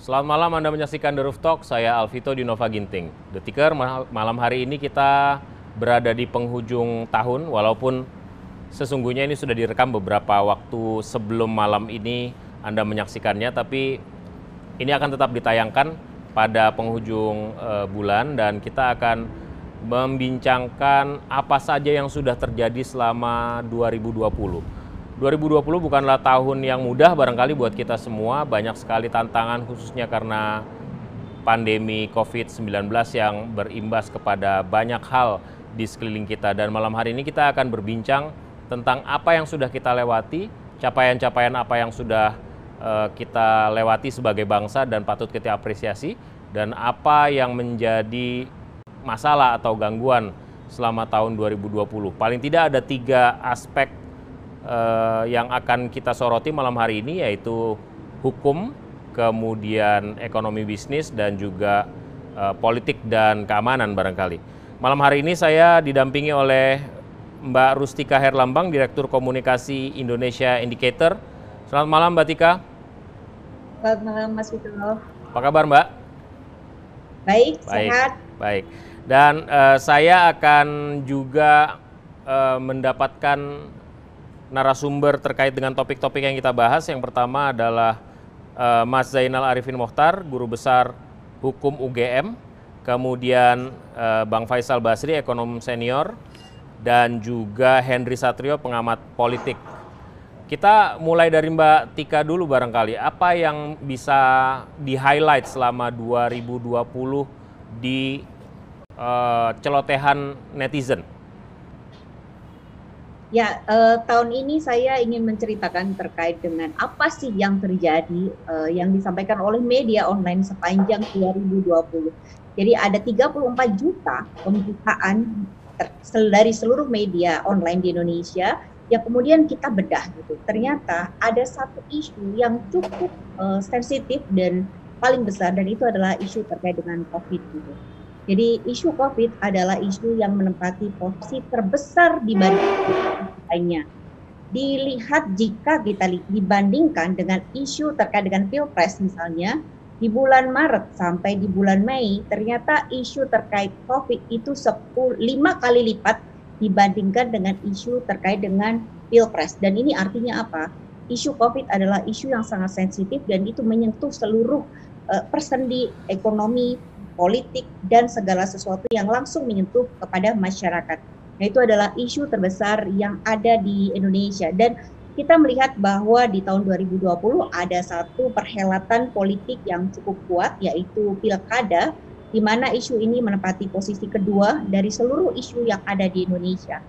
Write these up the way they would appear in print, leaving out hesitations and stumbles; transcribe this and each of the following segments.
Selamat malam, Anda menyaksikan The Roof Talk, saya Alvito di Nova Ginting. The Ticker, malam hari ini kita berada di penghujung tahun, walaupun sesungguhnya ini sudah direkam beberapa waktu sebelum malam ini Anda menyaksikannya, tapi ini akan tetap ditayangkan pada penghujung bulan dan kita akan membincangkan apa saja yang sudah terjadi selama 2020. 2020 bukanlah tahun yang mudah barangkali buat kita semua, banyak sekali tantangan khususnya karena pandemi COVID-19 yang berimbas kepada banyak hal di sekeliling kita. Dan malam hari ini kita akan berbincang tentang apa yang sudah kita lewati, capaian-capaian apa yang sudah kita lewati sebagai bangsa dan patut kita apresiasi, dan apa yang menjadi masalah atau gangguan selama tahun 2020. Paling tidak ada 3 aspek yang akan kita soroti malam hari ini, yaitu hukum, kemudian ekonomi bisnis, dan juga politik dan keamanan barangkali. Malam hari ini saya didampingi oleh Mbak Rustika Herlambang, Direktur Komunikasi Indonesia Indicator. Selamat malam Mbak Tika. Selamat malam Mas Vito. Apa kabar Mbak? Baik, sehat. Baik. Dan saya akan juga mendapatkan narasumber terkait dengan topik-topik yang kita bahas. Yang pertama adalah Mas Zainal Arifin Mokhtar, Guru Besar Hukum UGM, kemudian Bang Faisal Basri, Ekonom Senior, dan juga Henry Satrio, pengamat politik. Kita mulai dari Mbak Tika dulu barangkali. Apa yang bisa di-highlight selama 2020 di celotehan netizen? Ya, tahun ini saya ingin menceritakan terkait dengan apa sih yang terjadi yang disampaikan oleh media online sepanjang 2020. Jadi ada 34 juta pemberitaan dari seluruh media online di Indonesia yang kemudian kita bedah gitu. Ternyata ada satu isu yang cukup sensitif dan paling besar, dan itu adalah isu terkait dengan COVID gitu. Jadi isu COVID adalah isu yang menempati posisi terbesar dibanding lainnya. Dilihat jika kita dibandingkan dengan isu terkait dengan Pilpres misalnya, di bulan Maret sampai di bulan Mei, ternyata isu terkait COVID itu 5 kali lipat dibandingkan dengan isu terkait dengan Pilpres. Dan ini artinya apa? Isu COVID adalah isu yang sangat sensitif dan itu menyentuh seluruh persendi ekonomi, politik, dan segala sesuatu yang langsung menyentuh kepada masyarakat. Nah, itu adalah isu terbesar yang ada di Indonesia. Dan kita melihat bahwa di tahun 2020 ada satu perhelatan politik yang cukup kuat, yaitu Pilkada, di mana isu ini menempati posisi kedua dari seluruh isu yang ada di Indonesia.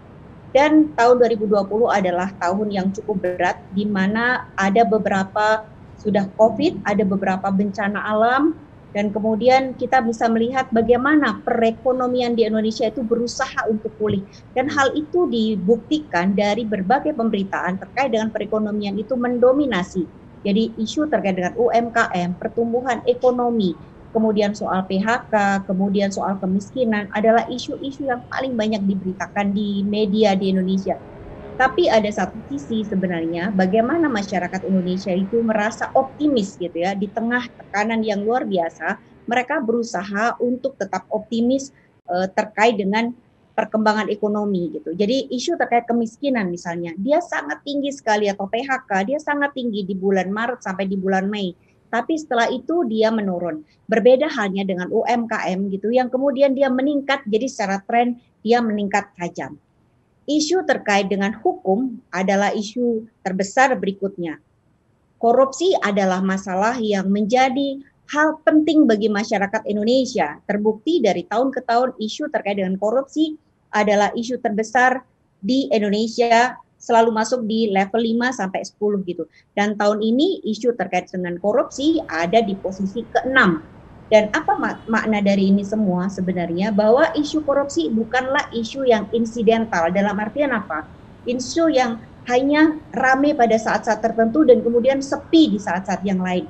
Dan tahun 2020 adalah tahun yang cukup berat, di mana ada beberapa sudah COVID, ada beberapa bencana alam, dan kemudian kita bisa melihat bagaimana perekonomian di Indonesia itu berusaha untuk pulih. Dan hal itu dibuktikan dari berbagai pemberitaan terkait dengan perekonomian itu mendominasi. Jadi isu terkait dengan UMKM, pertumbuhan ekonomi, kemudian soal PHK, kemudian soal kemiskinan adalah isu-isu yang paling banyak diberitakan di media di Indonesia. Tapi ada satu sisi sebenarnya bagaimana masyarakat Indonesia itu merasa optimis gitu ya, di tengah tekanan yang luar biasa, mereka berusaha untuk tetap optimis terkait dengan perkembangan ekonomi gitu. Jadi isu terkait kemiskinan misalnya, dia sangat tinggi sekali, atau PHK, dia sangat tinggi di bulan Maret sampai di bulan Mei. Tapi setelah itu dia menurun. Berbeda halnya dengan UMKM gitu, yang kemudian dia meningkat, jadi secara tren dia meningkat tajam. Isu terkait dengan hukum adalah isu terbesar berikutnya. Korupsi adalah masalah yang menjadi hal penting bagi masyarakat Indonesia. Terbukti dari tahun ke tahun isu terkait dengan korupsi adalah isu terbesar di Indonesia, selalu masuk di level 5 sampai 10 gitu. Dan tahun ini isu terkait dengan korupsi ada di posisi ke-6. Dan apa makna dari ini semua sebenarnya? Bahwa isu korupsi bukanlah isu yang insidental. Dalam artian apa? Isu yang hanya ramai pada saat-saat tertentu dan kemudian sepi di saat-saat yang lain.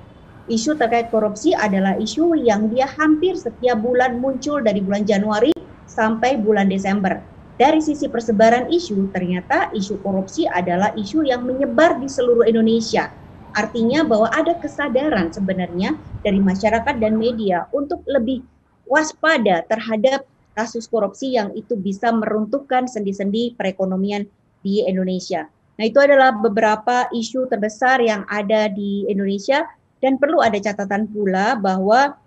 Isu terkait korupsi adalah isu yang dia hampir setiap bulan muncul dari bulan Januari sampai bulan Desember. Dari sisi persebaran isu, ternyata isu korupsi adalah isu yang menyebar di seluruh Indonesia. Artinya bahwa ada kesadaran sebenarnya dari masyarakat dan media untuk lebih waspada terhadap kasus korupsi yang itu bisa meruntuhkan sendi-sendi perekonomian di Indonesia. Nah, itu adalah beberapa isu terbesar yang ada di Indonesia, dan perlu ada catatan pula bahwa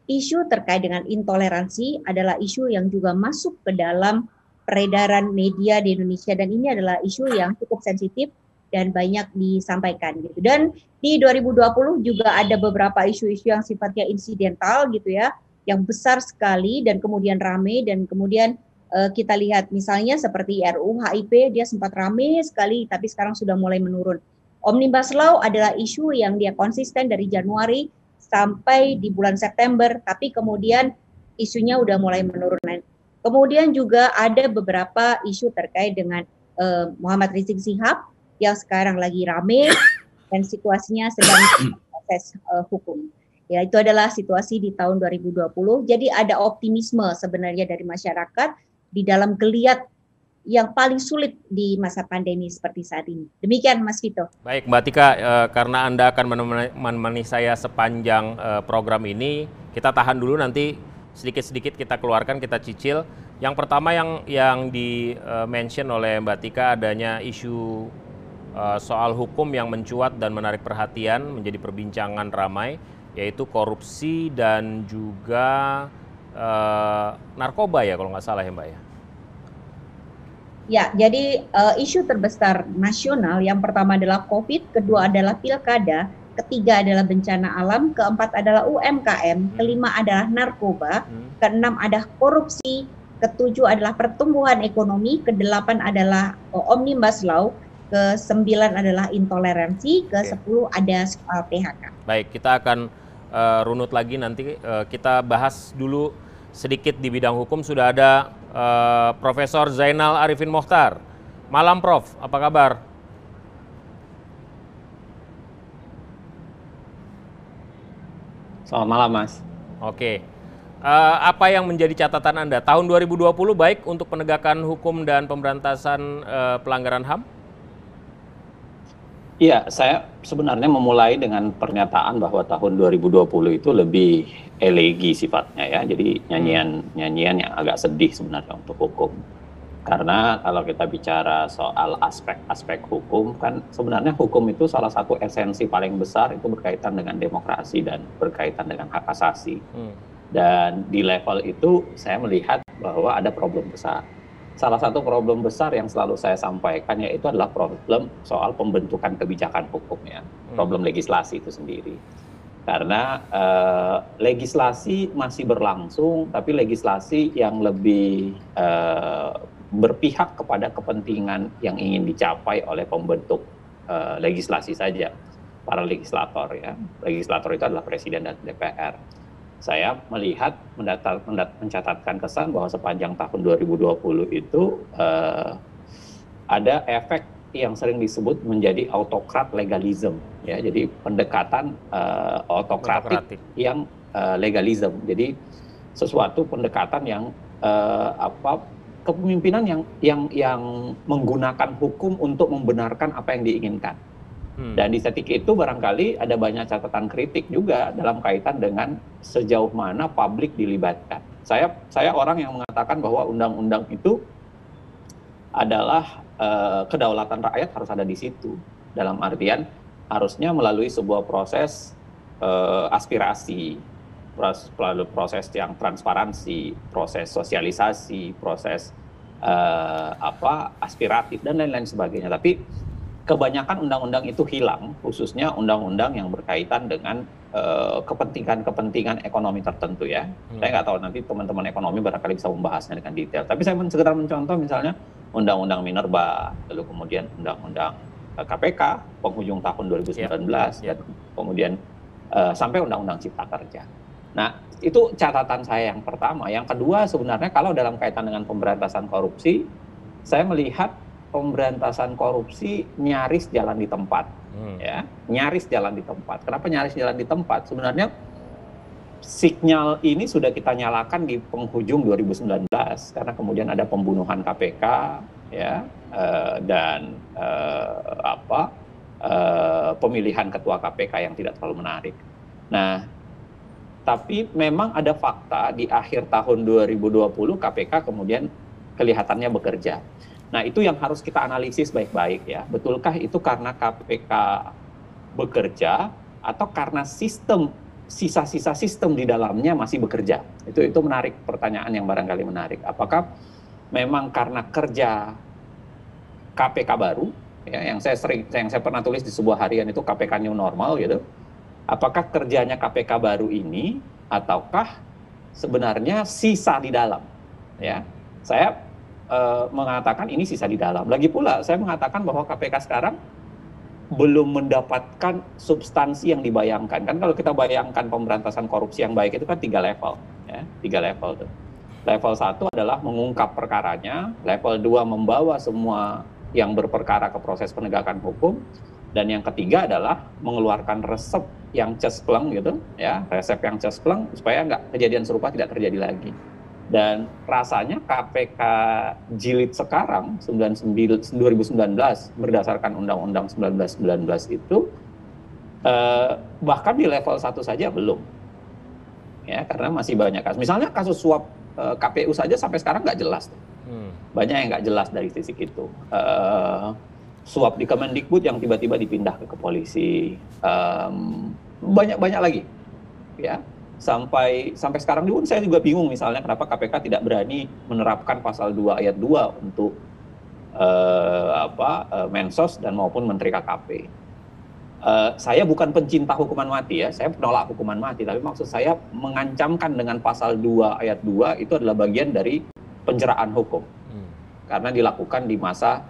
isu terkait dengan intoleransi adalah isu yang juga masuk ke dalam peredaran media di Indonesia, dan ini adalah isu yang cukup sensitif dan banyak disampaikan gitu. Dan di 2020 juga ada beberapa isu-isu yang sifatnya insidental gitu ya, yang besar sekali dan kemudian rame, dan kemudian kita lihat misalnya seperti RUU HIP, dia sempat rame sekali tapi sekarang sudah mulai menurun. Omnibus Law adalah isu yang dia konsisten dari Januari sampai di bulan September, tapi kemudian isunya udah mulai menurun. Kemudian juga ada beberapa isu terkait dengan Muhammad Rizik Shihab yang sekarang lagi rame dan situasinya sedang proses hukum. Ya, itu adalah situasi di tahun 2020. Jadi ada optimisme sebenarnya dari masyarakat di dalam geliat yang paling sulit di masa pandemi seperti saat ini. Demikian Mas Vito. Baik Mbak Tika, karena Anda akan menemani saya sepanjang program ini, kita tahan dulu, nanti sedikit-sedikit kita keluarkan, kita cicil. Yang pertama yang di-mention oleh Mbak Tika adanya isu soal hukum yang mencuat dan menarik perhatian, menjadi perbincangan ramai, yaitu korupsi dan juga narkoba ya kalau nggak salah ya Mbak ya. Ya, jadi isu terbesar nasional yang pertama adalah COVID, kedua adalah pilkada, ketiga adalah bencana alam, keempat adalah UMKM, kelima adalah narkoba, keenam ada korupsi, ketujuh adalah pertumbuhan ekonomi, kedelapan adalah Omnibus Law, ke-9 adalah intoleransi, ke-10 ada soal PHK. Baik, kita akan runut lagi nanti, kita bahas dulu sedikit di bidang hukum. Sudah ada Profesor Zainal Arifin Mokhtar. Malam Prof, apa kabar? Selamat malam Mas. Oke, apa yang menjadi catatan Anda? Tahun 2020 baik untuk penegakan hukum dan pemberantasan pelanggaran HAM? Iya, saya sebenarnya memulai dengan pernyataan bahwa tahun 2020 itu lebih elegi sifatnya ya. Jadi nyanyian yang agak sedih sebenarnya untuk hukum. Karena kalau kita bicara soal aspek-aspek hukum, kan sebenarnya hukum itu salah satu esensi paling besar itu berkaitan dengan demokrasi dan berkaitan dengan hak asasi. Dan di level itu saya melihat bahwa ada problem besar. Salah satu problem besar yang selalu saya sampaikan yaitu adalah problem soal pembentukan kebijakan hukum ya, problem legislasi itu sendiri. Karena legislasi masih berlangsung, tapi legislasi yang lebih berpihak kepada kepentingan yang ingin dicapai oleh pembentuk legislasi saja, para legislator ya. Legislator itu adalah Presiden dan DPR. Saya melihat mencatatkan kesan bahwa sepanjang tahun 2020 itu ada efek yang sering disebut menjadi autokrat legalism ya, jadi pendekatan autokratik yang legalism. Jadi sesuatu pendekatan yang kepemimpinan yang menggunakan hukum untuk membenarkan apa yang diinginkan. Dan di titik itu barangkali ada banyak catatan kritik juga dalam kaitan dengan sejauh mana publik dilibatkan. Saya orang yang mengatakan bahwa undang-undang itu adalah kedaulatan rakyat harus ada di situ. Dalam artian harusnya melalui sebuah proses aspirasi, melalui proses yang transparansi, proses sosialisasi, proses aspiratif dan lain-lain sebagainya. Tapi kebanyakan undang-undang itu hilang, khususnya undang-undang yang berkaitan dengan kepentingan ekonomi tertentu ya. Saya nggak tahu, nanti teman-teman ekonomi barangkali bisa membahasnya dengan detail. Tapi saya sekedar mencontoh misalnya undang-undang Minerba, lalu kemudian undang-undang KPK penghujung tahun 2019, dan kemudian sampai undang-undang Cipta Kerja. Nah, itu catatan saya yang pertama. Yang kedua sebenarnya kalau dalam kaitan dengan pemberantasan korupsi, saya melihat pemberantasan korupsi nyaris jalan di tempat, ya, nyaris jalan di tempat. Kenapa nyaris jalan di tempat? Sebenarnya sinyal ini sudah kita nyalakan di penghujung 2019 karena kemudian ada pembunuhan KPK, ya, dan pemilihan ketua KPK yang tidak terlalu menarik. Nah, tapi memang ada fakta di akhir tahun 2020 KPK kemudian kelihatannya bekerja. Nah, itu yang harus kita analisis baik-baik ya. Betulkah itu karena KPK bekerja atau karena sisa-sisa sistem di dalamnya masih bekerja? Itu menarik, pertanyaan yang barangkali menarik. Apakah memang karena kerja KPK baru ya, yang saya pernah tulis di sebuah harian itu KPK New Normal gitu. Apakah kerjanya KPK baru ini ataukah sebenarnya sisa di dalam? Ya, saya mengatakan ini sisa di dalam. Lagi pula saya mengatakan bahwa KPK sekarang belum mendapatkan substansi yang dibayangkan. Kan kalau kita bayangkan pemberantasan korupsi yang baik itu kan 3 level, ya, 3 level tuh. Level 1 adalah mengungkap perkaranya, level 2 membawa semua yang berperkara ke proses penegakan hukum, dan yang ketiga adalah mengeluarkan resep yang cespleng gitu, ya, resep yang cespleng supaya kejadian serupa tidak terjadi lagi. Dan rasanya KPK jilid sekarang 2019 berdasarkan Undang-Undang 1919 itu bahkan di level 1 saja belum, ya, karena masih banyak kasus. Misalnya kasus suap KPU saja sampai sekarang nggak jelas, banyak yang nggak jelas dari sisi itu. Suap di Kemendikbud yang tiba-tiba dipindah ke polisi, banyak lagi, ya. Sampai sekarang pun saya juga bingung misalnya kenapa KPK tidak berani menerapkan pasal 2 ayat 2 untuk Mensos dan maupun Menteri KKP. Saya bukan pencinta hukuman mati ya, saya penolak hukuman mati, tapi maksud saya mengancamkan dengan pasal 2 ayat 2 itu adalah bagian dari penjeraan hukum. Karena dilakukan di masa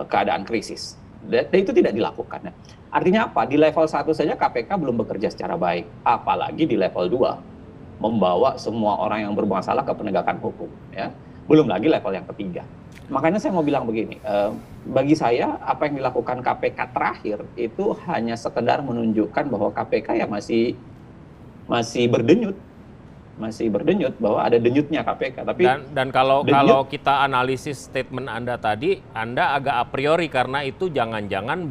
keadaan krisis. Dan itu tidak dilakukan. Artinya apa? Di level 1 saja KPK belum bekerja secara baik. Apalagi di level 2, membawa semua orang yang bermasalah ke penegakan hukum. Ya. Belum lagi level yang ketiga. Makanya saya mau bilang begini, bagi saya apa yang dilakukan KPK terakhir itu hanya sekedar menunjukkan bahwa KPK ya masih berdenyut. Masih berdenyut, bahwa ada denyutnya KPK. Tapi dan kalau kita analisis statement Anda tadi, Anda agak a priori karena itu jangan-jangan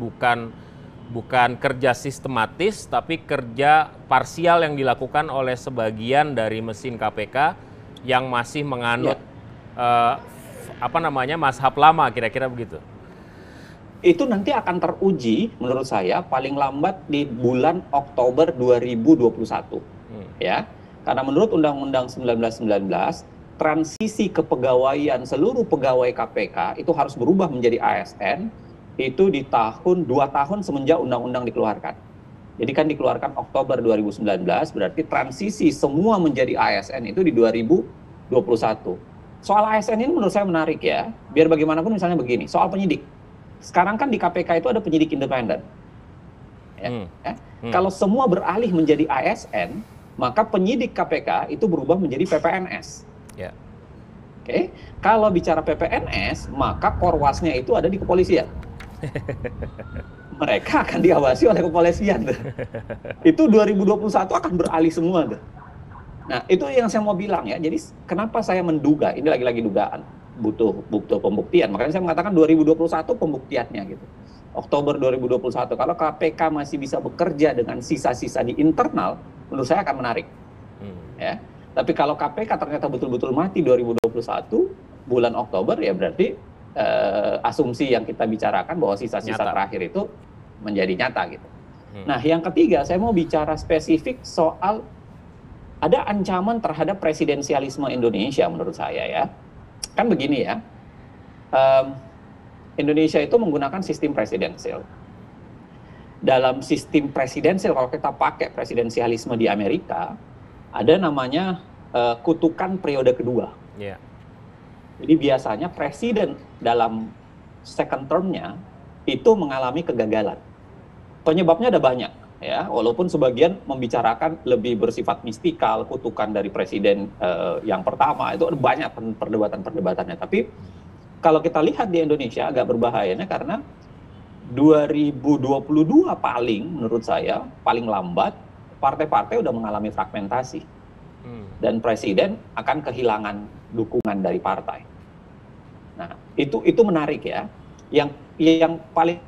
bukan kerja sistematis, tapi kerja parsial yang dilakukan oleh sebagian dari mesin KPK yang masih menganut mazhab lama, kira-kira begitu. Itu nanti akan teruji menurut saya paling lambat di bulan Oktober 2021. Ya. Karena menurut Undang-Undang 1919, transisi kepegawaian seluruh pegawai KPK itu harus berubah menjadi ASN itu di 2 tahun semenjak Undang-Undang dikeluarkan. Jadi kan dikeluarkan Oktober 2019, berarti transisi semua menjadi ASN itu di 2021. Soal ASN ini menurut saya menarik ya, biar bagaimanapun misalnya begini, soal penyidik. Sekarang kan di KPK itu ada penyidik independen. Kalau semua beralih menjadi ASN, maka penyidik KPK itu berubah menjadi PPNS. Ya. Oke, kalau bicara PPNS, maka korwasnya itu ada di kepolisian. Mereka akan diawasi oleh kepolisian. Itu 2021 akan beralih semua. Nah, itu yang saya mau bilang ya. Jadi kenapa saya menduga, ini lagi-lagi dugaan, butuh pembuktian. Makanya saya mengatakan 2021 pembuktiannya gitu. Oktober 2021, kalau KPK masih bisa bekerja dengan sisa-sisa di internal, menurut saya akan menarik. Ya. Tapi kalau KPK ternyata betul-betul mati 2021, bulan Oktober, ya berarti asumsi yang kita bicarakan bahwa sisa-sisa terakhir itu menjadi nyata gitu. Nah, yang ketiga, saya mau bicara spesifik soal ada ancaman terhadap presidensialisme Indonesia menurut saya ya. Kan begini ya, Indonesia itu menggunakan sistem presidensial. Dalam sistem presidensial, kalau kita pakai presidensialisme di Amerika, ada namanya kutukan periode kedua. Yeah. Jadi biasanya presiden dalam second term-nya itu mengalami kegagalan. Penyebabnya ada banyak, ya. Walaupun sebagian membicarakan lebih bersifat mistikal, kutukan dari presiden yang pertama itu ada banyak perdebatan-perdebatannya. Tapi kalau kita lihat di Indonesia agak berbahayanya karena 2022 menurut saya paling lambat partai-partai udah mengalami fragmentasi dan presiden akan kehilangan dukungan dari partai. Nah, itu menarik ya. Yang paling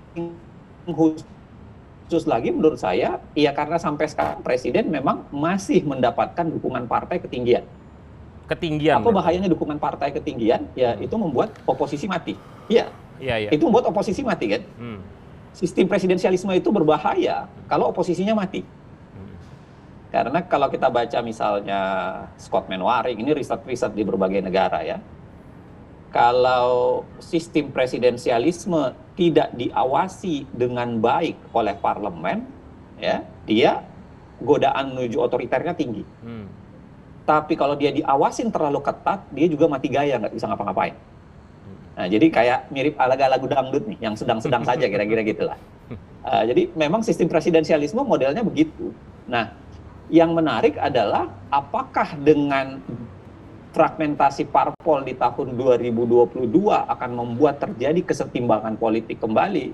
khusus lagi menurut saya, ya karena sampai sekarang Presiden memang masih mendapatkan dukungan partai ketinggian. Ketinggian. Apa bahayanya dukungan partai ketinggian? Ya itu membuat oposisi mati. Iya. Iya. Itu membuat oposisi mati kan. Sistem presidensialisme itu berbahaya kalau oposisinya mati. Karena kalau kita baca misalnya Scott Manwaring, ini riset-riset di berbagai negara ya. Kalau sistem presidensialisme tidak diawasi dengan baik oleh parlemen, ya, dia godaan menuju otoriternya tinggi. Tapi kalau dia diawasin terlalu ketat, dia juga mati gaya, nggak bisa ngapa-ngapain. Nah, jadi kayak mirip lagu dangdut nih, yang sedang-sedang saja kira-kira gitulah. Jadi memang sistem presidensialisme modelnya begitu. Nah, yang menarik adalah apakah dengan fragmentasi parpol di tahun 2022 akan membuat terjadi kesetimbangan politik kembali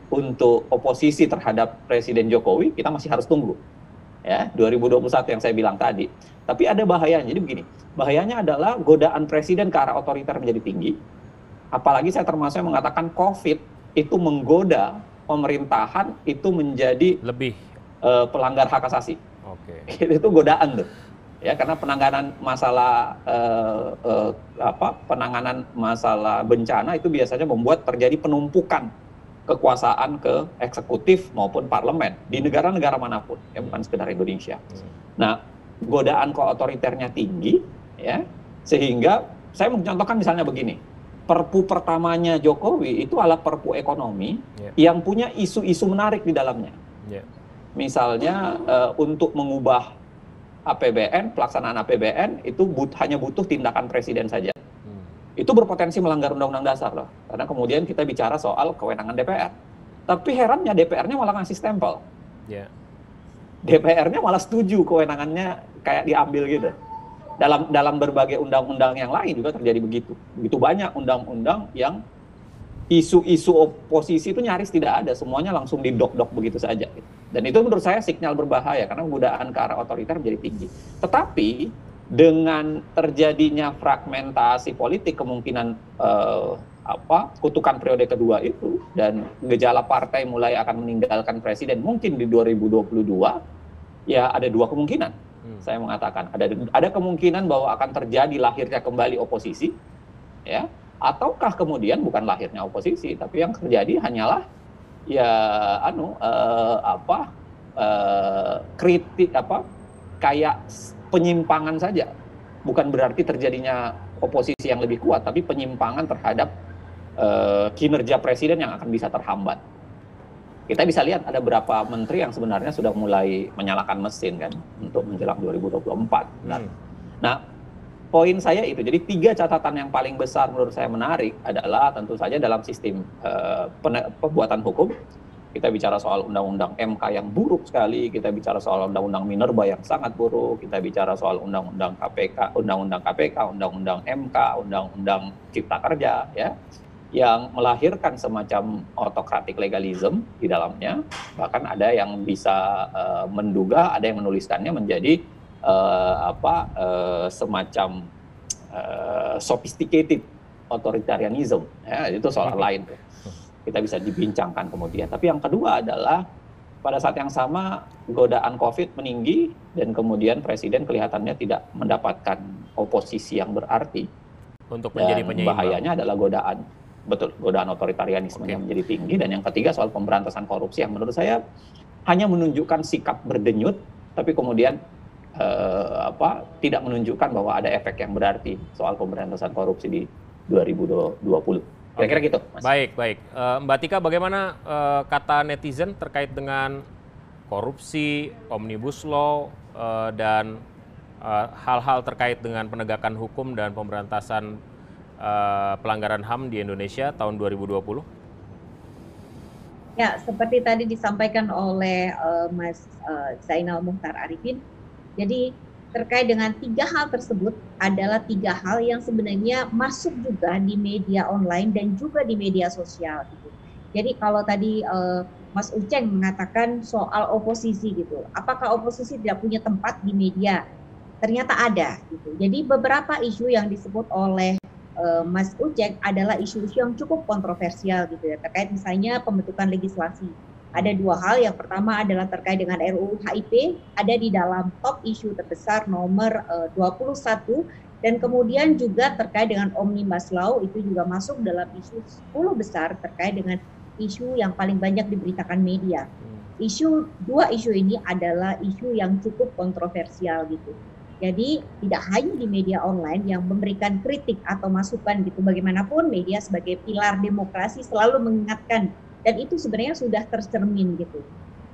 untuk oposisi terhadap Presiden Jokowi, kita masih harus tunggu. Ya, 2021 yang saya bilang tadi. Tapi ada bahayanya. Jadi begini, bahayanya adalah godaan presiden ke arah otoriter menjadi tinggi. Apalagi saya termasuk yang mengatakan COVID itu menggoda pemerintahan itu menjadi lebih pelanggar hak asasi. Oke. Itu godaan tuh. Ya, karena penanganan masalah penanganan masalah bencana itu biasanya membuat terjadi penumpukan kekuasaan ke eksekutif maupun parlemen di negara-negara manapun, ya bukan sekedar Indonesia. Nah, godaan ke otoriternya tinggi, ya, sehingga saya mencontohkan misalnya begini, Perpu pertamanya Jokowi itu adalah Perpu ekonomi yang punya isu-isu menarik di dalamnya. Misalnya untuk mengubah APBN, pelaksanaan APBN itu hanya butuh tindakan presiden saja. Itu berpotensi melanggar undang-undang dasar loh. Karena kemudian kita bicara soal kewenangan DPR. Tapi herannya DPR-nya malah ngasih stempel. DPR-nya malah setuju kewenangannya kayak diambil gitu. Dalam berbagai undang-undang yang lain juga terjadi begitu. Begitu banyak undang-undang yang isu-isu oposisi itu nyaris tidak ada. Semuanya langsung didok-dok begitu saja. Dan itu menurut saya sinyal berbahaya karena godaan ke arah otoriter menjadi tinggi. Tetapi dengan terjadinya fragmentasi politik, kemungkinan kutukan periode kedua itu dan gejala partai mulai akan meninggalkan presiden mungkin di 2022, ya ada dua kemungkinan. Saya mengatakan ada kemungkinan bahwa akan terjadi lahirnya kembali oposisi, ya, ataukah kemudian bukan lahirnya oposisi, tapi yang terjadi hanyalah ya kritik kayak penyimpangan saja, bukan berarti terjadinya oposisi yang lebih kuat, tapi penyimpangan terhadap kinerja presiden yang akan bisa terhambat. Kita bisa lihat ada beberapa menteri yang sebenarnya sudah mulai menyalakan mesin kan untuk menjelang 2024. Nah, poin saya itu, jadi 3 catatan yang paling besar menurut saya menarik adalah tentu saja dalam sistem pembuatan hukum. Kita bicara soal undang-undang MK yang buruk sekali, kita bicara soal undang-undang Minerba yang sangat buruk, kita bicara soal undang-undang KPK, undang-undang MK, undang-undang Cipta Kerja, ya, yang melahirkan semacam autokratik legalism di dalamnya. Bahkan ada yang bisa menduga, ada yang menuliskannya menjadi semacam sophisticated authoritarianism, ya, itu soal lain tuh. Kita bisa dibincangkan kemudian. Tapi yang kedua adalah pada saat yang sama godaan COVID meninggi dan kemudian presiden kelihatannya tidak mendapatkan oposisi yang berarti. Untuk menjadi penyeimbang. Bahayanya adalah godaan otoritarianisme yang menjadi tinggi. Dan yang ketiga soal pemberantasan korupsi yang menurut saya hanya menunjukkan sikap berdenyut, tapi kemudian tidak menunjukkan bahwa ada efek yang berarti soal pemberantasan korupsi di 2020. Kira-kira gitu, Mas. Baik. Mbak Tika, bagaimana kata netizen terkait dengan korupsi, omnibus law, dan hal-hal terkait dengan penegakan hukum dan pemberantasan pelanggaran HAM di Indonesia tahun 2020? Ya, seperti tadi disampaikan oleh Mas Zainal Mukhtar Arifin, jadi terkait dengan 3 hal tersebut adalah 3 hal yang sebenarnya masuk juga di media online dan juga di media sosial gitu. Jadi kalau tadi Mas Uceng mengatakan soal oposisi gitu, apakah oposisi tidak punya tempat di media? Ternyata ada gitu. Jadi beberapa isu yang disebut oleh Mas Uceng adalah isu-isu yang cukup kontroversial gitu ya, terkait misalnya pembentukan legislasi. Ada dua hal, yang pertama adalah terkait dengan RUU HIP, ada di dalam top isu terbesar nomor 21, dan kemudian juga terkait dengan Omnibus Law, itu juga masuk dalam isu 10 besar terkait dengan isu yang paling banyak diberitakan media. Dua isu ini adalah isu yang cukup kontroversial gitu. Jadi tidak hanya di media online yang memberikan kritik atau masukan gitu, bagaimanapun media sebagai pilar demokrasi selalu mengingatkan, dan itu sebenarnya sudah tercermin gitu.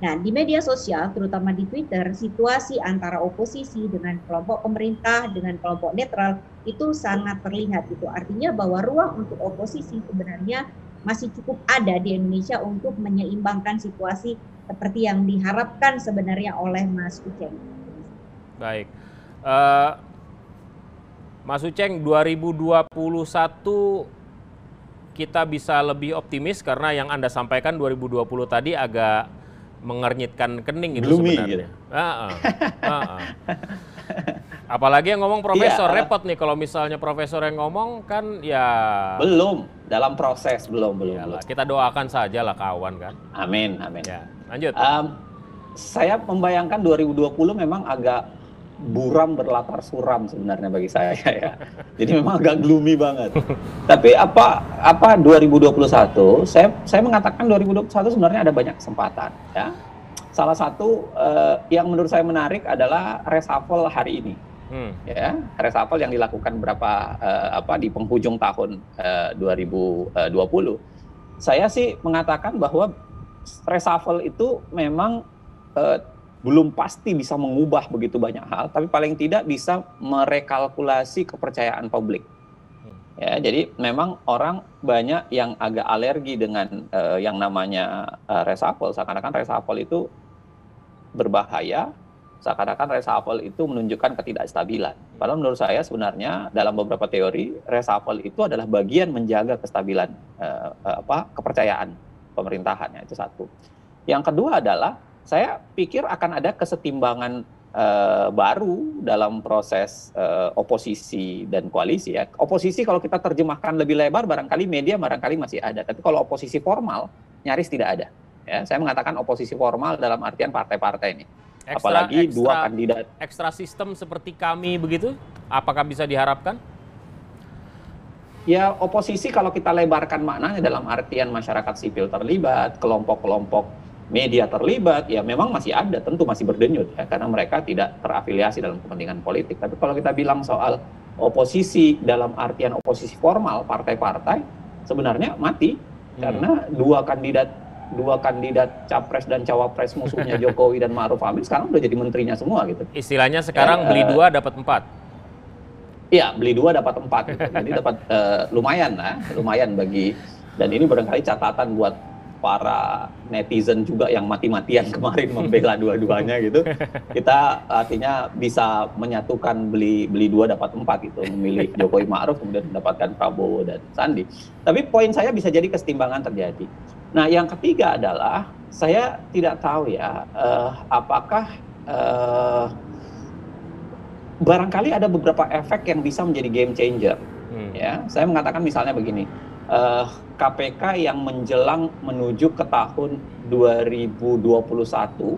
Nah, di media sosial, terutama di Twitter, situasi antara oposisi dengan kelompok pemerintah, dengan kelompok netral, itu sangat terlihat gitu. Artinya bahwa ruang untuk oposisi sebenarnya masih cukup ada di Indonesia untuk menyeimbangkan situasi seperti yang diharapkan sebenarnya oleh Mas Uceng. Baik. Mas Uceng, 2021 kita bisa lebih optimis karena yang Anda sampaikan 2020 tadi agak mengernyitkan kening itu gloomy, sebenarnya. Gitu. Apalagi yang ngomong profesor, repot nih kalau misalnya profesor yang ngomong kan ya... Belum, dalam proses, belum. Kita doakan saja lah kawan kan. Amin. Ya, lanjut. Saya membayangkan 2020 memang agak buram berlatar suram sebenarnya bagi saya ya. Jadi memang agak gloomy banget. Tapi apa 2021? Saya mengatakan 2021 sebenarnya ada banyak kesempatan ya. Salah satu yang menurut saya menarik adalah reshuffle hari ini. Ya, reshuffle yang dilakukan di penghujung tahun 2020. Saya sih mengatakan bahwa reshuffle itu memang belum pasti bisa mengubah begitu banyak hal, tapi paling tidak bisa merekalkulasi kepercayaan publik. Ya, jadi memang orang banyak yang agak alergi dengan yang namanya reshuffle. Seakan-akan reshuffle itu berbahaya, seakan-akan reshuffle itu menunjukkan ketidakstabilan. Padahal menurut saya sebenarnya dalam beberapa teori reshuffle itu adalah bagian menjaga kestabilan kepercayaan pemerintahannya, itu satu. Yang kedua adalah saya pikir akan ada kesetimbangan baru dalam proses oposisi dan koalisi ya. Oposisi kalau kita terjemahkan lebih lebar barangkali media masih ada, tapi kalau oposisi formal nyaris tidak ada. Ya, saya mengatakan oposisi formal dalam artian partai-partai ini. Apalagi dua kandidat. Ekstra sistem seperti kami begitu, apakah bisa diharapkan? Ya, oposisi kalau kita lebarkan maknanya dalam artian masyarakat sipil terlibat, kelompok-kelompok media terlibat, ya memang masih ada, tentu masih berdenyut ya, karena mereka tidak terafiliasi dalam kepentingan politik. Tapi kalau kita bilang soal oposisi dalam artian oposisi formal, partai-partai sebenarnya mati karena dua kandidat capres dan cawapres musuhnya Jokowi dan Ma'ruf Amin sekarang udah jadi menterinya semua gitu. Istilahnya sekarang beli 2 dapat 4. Iya, beli 2 dapat 4 gitu. Jadi dapat lumayan bagi, dan ini barangkali catatan buat para netizen juga yang mati-matian kemarin membela dua-duanya gitu. Kita artinya bisa menyatukan beli 2 dapat 4 gitu, memilih Jokowi Ma'ruf kemudian mendapatkan Prabowo dan Sandi. Tapi poin saya bisa jadi kesetimbangan terjadi. Nah, yang ketiga adalah saya tidak tahu ya apakah barangkali ada beberapa efek yang bisa menjadi game changer. Ya, saya mengatakan misalnya begini. KPK yang menjelang menuju ke tahun 2021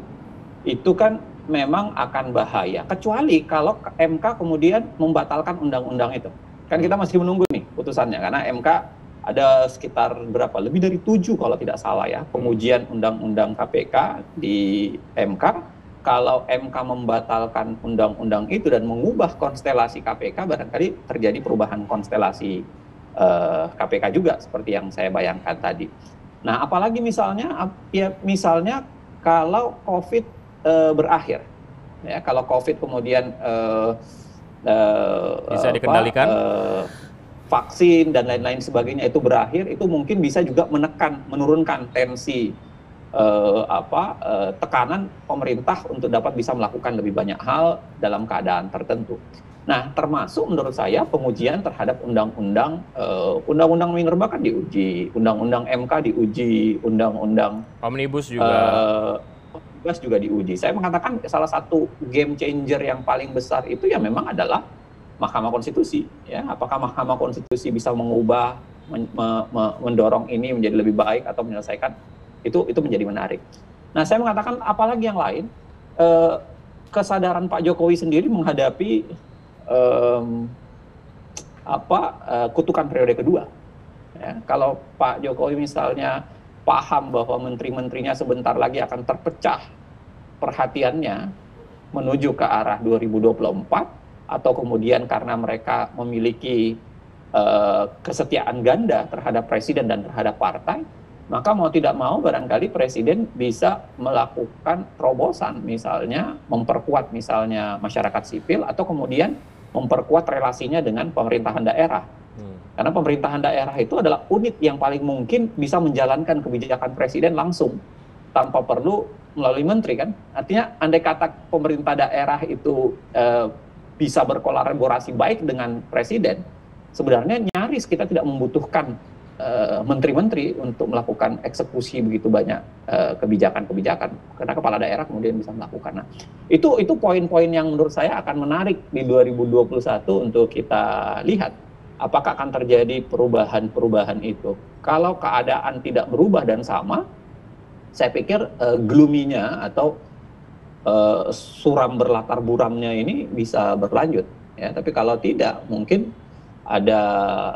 itu kan memang akan bahaya, kecuali kalau MK kemudian membatalkan undang-undang itu. Kan kita masih menunggu nih putusannya, karena MK ada sekitar lebih dari 7 kalau tidak salah ya, pengujian undang-undang KPK di MK. Kalau MK membatalkan undang-undang itu dan mengubah konstelasi KPK, barangkali terjadi perubahan konstelasi KPK juga seperti yang saya bayangkan tadi. Nah, apalagi misalnya kalau COVID berakhir, ya, kalau COVID kemudian bisa dikendalikan, vaksin dan lain-lain sebagainya itu berakhir, itu mungkin bisa juga menurunkan tensi tekanan pemerintah untuk dapat bisa melakukan lebih banyak hal dalam keadaan tertentu. Nah, termasuk menurut saya pengujian terhadap undang-undang minerba kan diuji, undang-undang MK diuji, undang-undang Omnibus juga. Omnibus juga diuji. Saya mengatakan salah satu game changer yang paling besar itu ya memang adalah Mahkamah Konstitusi. Ya, apakah Mahkamah Konstitusi bisa mengubah, mendorong ini menjadi lebih baik atau menyelesaikan? Itu menjadi menarik. Nah, saya mengatakan apalagi yang lain, kesadaran Pak Jokowi sendiri menghadapi kutukan periode kedua. Ya, kalau Pak Jokowi misalnya paham bahwa menteri-menterinya sebentar lagi akan terpecah perhatiannya menuju ke arah 2024, atau kemudian karena mereka memiliki kesetiaan ganda terhadap presiden dan terhadap partai, maka mau tidak mau barangkali presiden bisa melakukan terobosan, misalnya memperkuat misalnya masyarakat sipil, atau kemudian memperkuat relasinya dengan pemerintahan daerah. Karena pemerintahan daerah itu adalah unit yang paling mungkin bisa menjalankan kebijakan presiden langsung tanpa perlu melalui menteri, kan. Artinya andai kata pemerintah daerah itu bisa berkolaborasi baik dengan presiden, sebenarnya nyaris kita tidak membutuhkan menteri-menteri untuk melakukan eksekusi begitu banyak kebijakan-kebijakan, karena kepala daerah kemudian bisa melakukan. Nah, itu poin-poin yang menurut saya akan menarik di 2021 untuk kita lihat. Apakah akan terjadi perubahan-perubahan itu? Kalau keadaan tidak berubah dan sama, saya pikir gloomy-nya atau suram berlatar buramnya ini bisa berlanjut. Ya, tapi kalau tidak, mungkin ada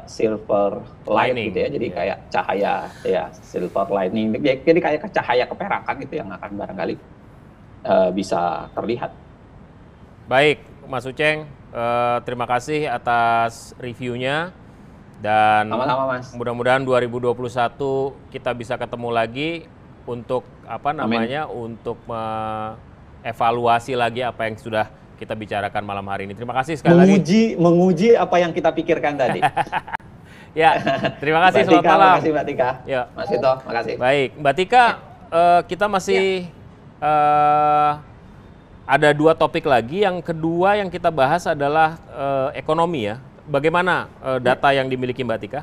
silver light gitu ya, jadi kayak cahaya, ya silver lining, jadi kayak cahaya keperakan gitu yang akan barangkali bisa terlihat. Baik, Mas Uceng. Terima kasih atas reviewnya, dan mudah-mudahan 2021 kita bisa ketemu lagi untuk untuk evaluasi lagi apa yang sudah kita bicarakan malam hari ini. Terima kasih sekali lagi. Menguji apa yang kita pikirkan tadi. Ya, terima kasih. Selamat malam. Terima kasih Mbak Tika. Ya. Mas Vito, makasih. Baik, Mbak Tika, kita masih ada 2 topik lagi. Yang kedua yang kita bahas adalah ekonomi, ya. Bagaimana data yang dimiliki Mbak Tika?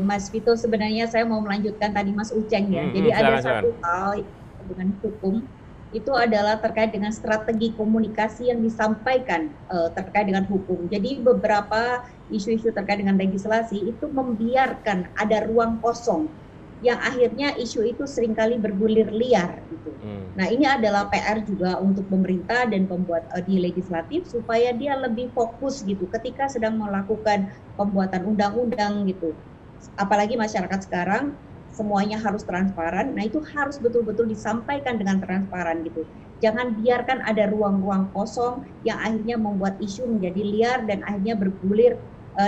Mas Vito, sebenarnya saya mau melanjutkan tadi Mas Uceng ya. Jadi ada satu hal dengan hukum, itu adalah terkait dengan strategi komunikasi yang disampaikan terkait dengan hukum. Jadi beberapa isu-isu terkait dengan legislasi itu membiarkan ada ruang kosong, yang akhirnya isu itu seringkali bergulir liar gitu. Nah, ini adalah PR juga untuk pemerintah dan pembuat di legislatif supaya dia lebih fokus gitu ketika sedang melakukan pembuatan undang-undang gitu. Apalagi masyarakat sekarang semuanya harus transparan. Nah, itu harus betul-betul disampaikan dengan transparan gitu. Jangan biarkan ada ruang-ruang kosong yang akhirnya membuat isu menjadi liar dan akhirnya bergulir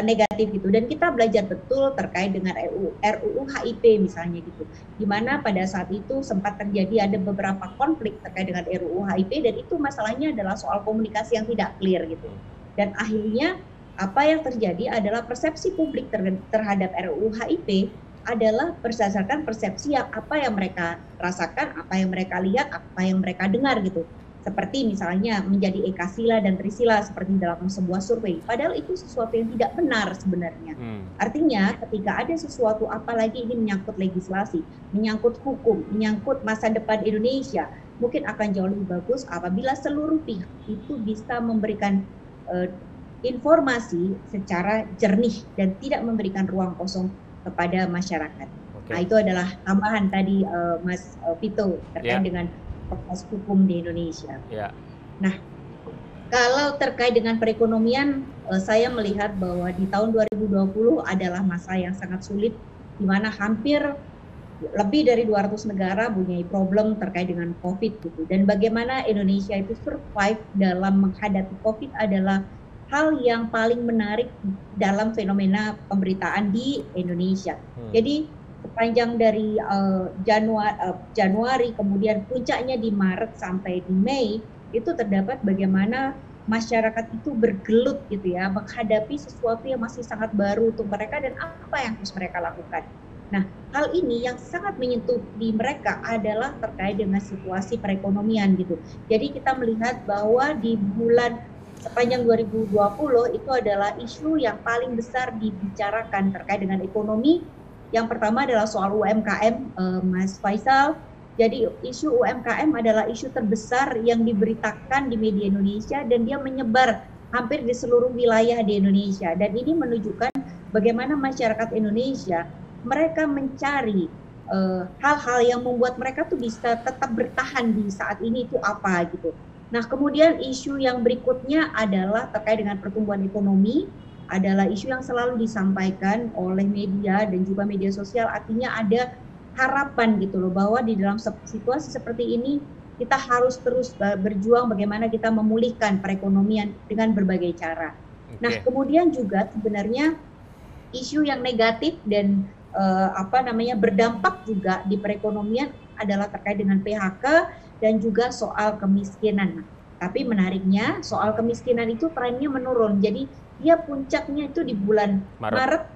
negatif gitu. Dan kita belajar betul terkait dengan RUU HIP misalnya gitu, di mana pada saat itu sempat terjadi ada beberapa konflik terkait dengan RUU HIP, dan itu masalahnya adalah soal komunikasi yang tidak clear gitu. Dan akhirnya apa yang terjadi adalah persepsi publik terhadap RUU HIP adalah berdasarkan persepsi apa yang mereka rasakan, apa yang mereka lihat, apa yang mereka dengar gitu. Seperti misalnya menjadi Ekasila dan Trisila seperti dalam sebuah survei. Padahal itu sesuatu yang tidak benar sebenarnya. Artinya ketika ada sesuatu, apalagi ini menyangkut legislasi, menyangkut hukum, menyangkut masa depan Indonesia, mungkin akan jauh lebih bagus apabila seluruh pihak itu bisa memberikan informasi secara jernih dan tidak memberikan ruang kosong kepada masyarakat. Nah, itu adalah tambahan tadi Mas Vito terkait dengan proses hukum di Indonesia. Nah, kalau terkait dengan perekonomian, saya melihat bahwa di tahun 2020 adalah masa yang sangat sulit, di mana hampir lebih dari 200 negara punya problem terkait dengan COVID gitu. Dan bagaimana Indonesia itu survive dalam menghadapi COVID adalah hal yang paling menarik dalam fenomena pemberitaan di Indonesia. Jadi sepanjang dari Januari, kemudian puncaknya di Maret sampai di Mei, itu terdapat bagaimana masyarakat itu bergelut gitu ya, menghadapi sesuatu yang masih sangat baru untuk mereka dan apa yang harus mereka lakukan. Nah, hal ini yang sangat menyentuh di mereka adalah terkait dengan situasi perekonomian gitu. Jadi kita melihat bahwa di bulan sepanjang 2020 itu adalah isu yang paling besar dibicarakan terkait dengan ekonomi. Yang pertama adalah soal UMKM, Mas Faisal. Jadi isu UMKM adalah isu terbesar yang diberitakan di media Indonesia dan dia menyebar hampir di seluruh wilayah di Indonesia. Dan ini menunjukkan bagaimana masyarakat Indonesia mereka mencari hal-hal yang membuat mereka tuh bisa tetap bertahan di saat ini itu apa gitu. Nah, kemudian isu yang berikutnya adalah terkait dengan pertumbuhan ekonomi, adalah isu yang selalu disampaikan oleh media dan juga media sosial, artinya ada harapan gitu loh, bahwa di dalam situasi seperti ini kita harus terus berjuang bagaimana kita memulihkan perekonomian dengan berbagai cara. Nah, kemudian juga sebenarnya isu yang negatif dan berdampak juga di perekonomian adalah terkait dengan PHK dan juga soal kemiskinan. Tapi menariknya soal kemiskinan itu trennya menurun. Jadi dia puncaknya itu di bulan Maret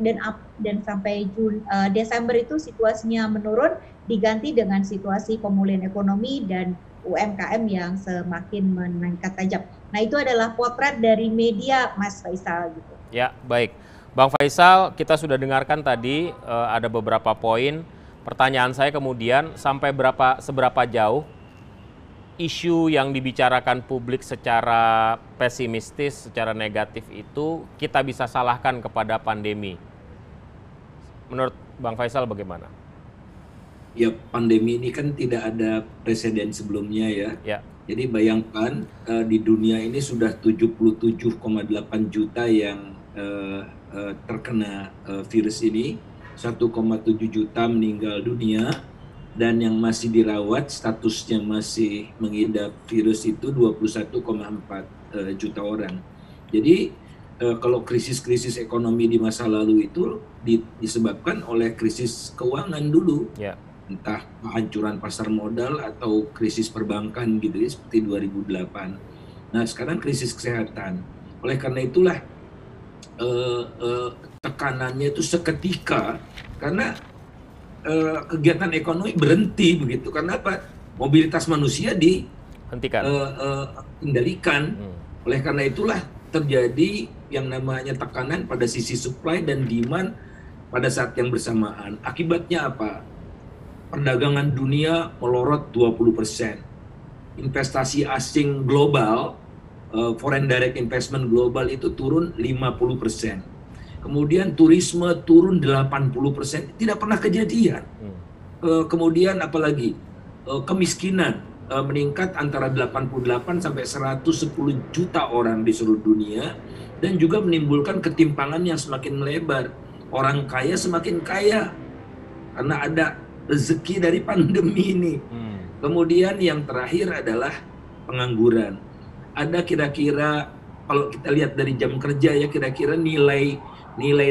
dan sampai Desember itu situasinya menurun, diganti dengan situasi pemulihan ekonomi dan UMKM yang semakin meningkat tajam. Nah, itu adalah potret dari media, Mas Faisal gitu. Ya, baik. Bang Faisal, kita sudah dengarkan tadi ada beberapa poin. Pertanyaan saya kemudian, sampai seberapa jauh isu yang dibicarakan publik secara pesimistis, secara negatif itu kita bisa salahkan kepada pandemi? Menurut Bang Faisal bagaimana? Ya, pandemi ini kan tidak ada presiden sebelumnya ya. Ya. Jadi bayangkan di dunia ini sudah 77,8 juta yang terkena virus ini, 1,7 juta meninggal dunia, dan yang masih dirawat statusnya masih mengidap virus itu 21,4 juta orang. Jadi kalau krisis-krisis ekonomi di masa lalu itu disebabkan oleh krisis keuangan dulu. Ya. Entah kehancuran pasar modal atau krisis perbankan gitu ya, seperti 2008. Nah, sekarang krisis kesehatan. Oleh karena itulah tekanannya itu seketika, karena kegiatan ekonomi berhenti begitu. Karena apa? Mobilitas manusia dihentikan, kendalikan. Oleh karena itulah terjadi yang namanya tekanan pada sisi supply dan demand pada saat yang bersamaan. Akibatnya apa? Perdagangan dunia melorot 20%. Investasi asing global, foreign direct investment global itu turun 50%. Kemudian turisme turun 80%, tidak pernah kejadian. Kemudian apalagi kemiskinan meningkat antara 88 sampai 110 juta orang di seluruh dunia, dan juga menimbulkan ketimpangan yang semakin melebar. Orang kaya semakin kaya karena ada rezeki dari pandemi ini. Kemudian yang terakhir adalah pengangguran. Ada kira-kira, kalau kita lihat dari jam kerja ya, kira-kira nilai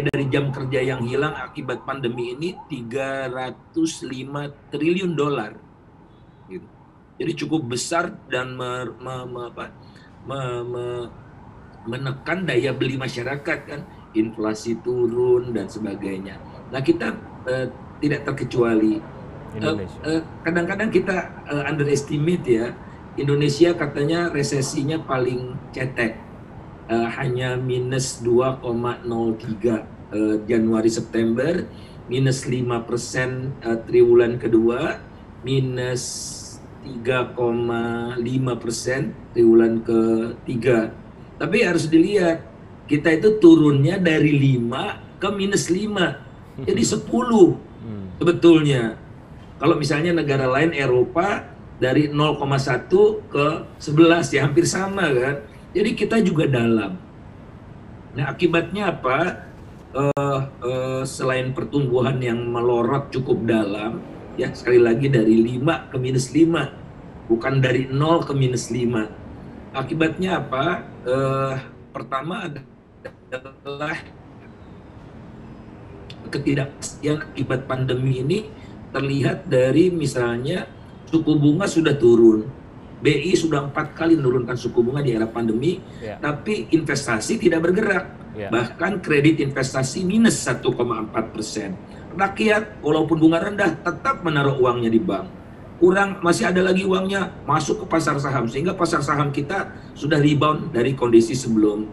dari jam kerja yang hilang akibat pandemi ini 305 triliun dolar. Gitu. Jadi cukup besar dan menekan daya beli masyarakat kan, inflasi turun dan sebagainya. Nah, kita tidak terkecuali. Kadang-kadang kita underestimate ya. Indonesia katanya resesinya paling cetek, hanya minus 2,03 Januari September, minus 5% triwulan kedua, minus 3,5% triwulan ketiga. Tapi harus dilihat, kita itu turunnya dari 5 ke minus 5, jadi 10 sebetulnya. Kalau misalnya negara lain Eropa dari 0,1 ke 11 ya hampir sama kan. Jadi kita juga dalam. Nah, akibatnya apa? Selain pertumbuhan yang melorot cukup dalam, ya sekali lagi dari 5 ke minus 5, bukan dari 0 ke minus 5. Akibatnya apa? Pertama adalah ketidakpastian akibat pandemi ini terlihat dari misalnya suku bunga sudah turun. BI sudah 4 kali menurunkan suku bunga di era pandemi, tapi investasi tidak bergerak. Bahkan kredit investasi minus 1,4%. Rakyat walaupun bunga rendah tetap menaruh uangnya di bank. Masih ada lagi uangnya masuk ke pasar saham, sehingga pasar saham kita sudah rebound dari kondisi sebelum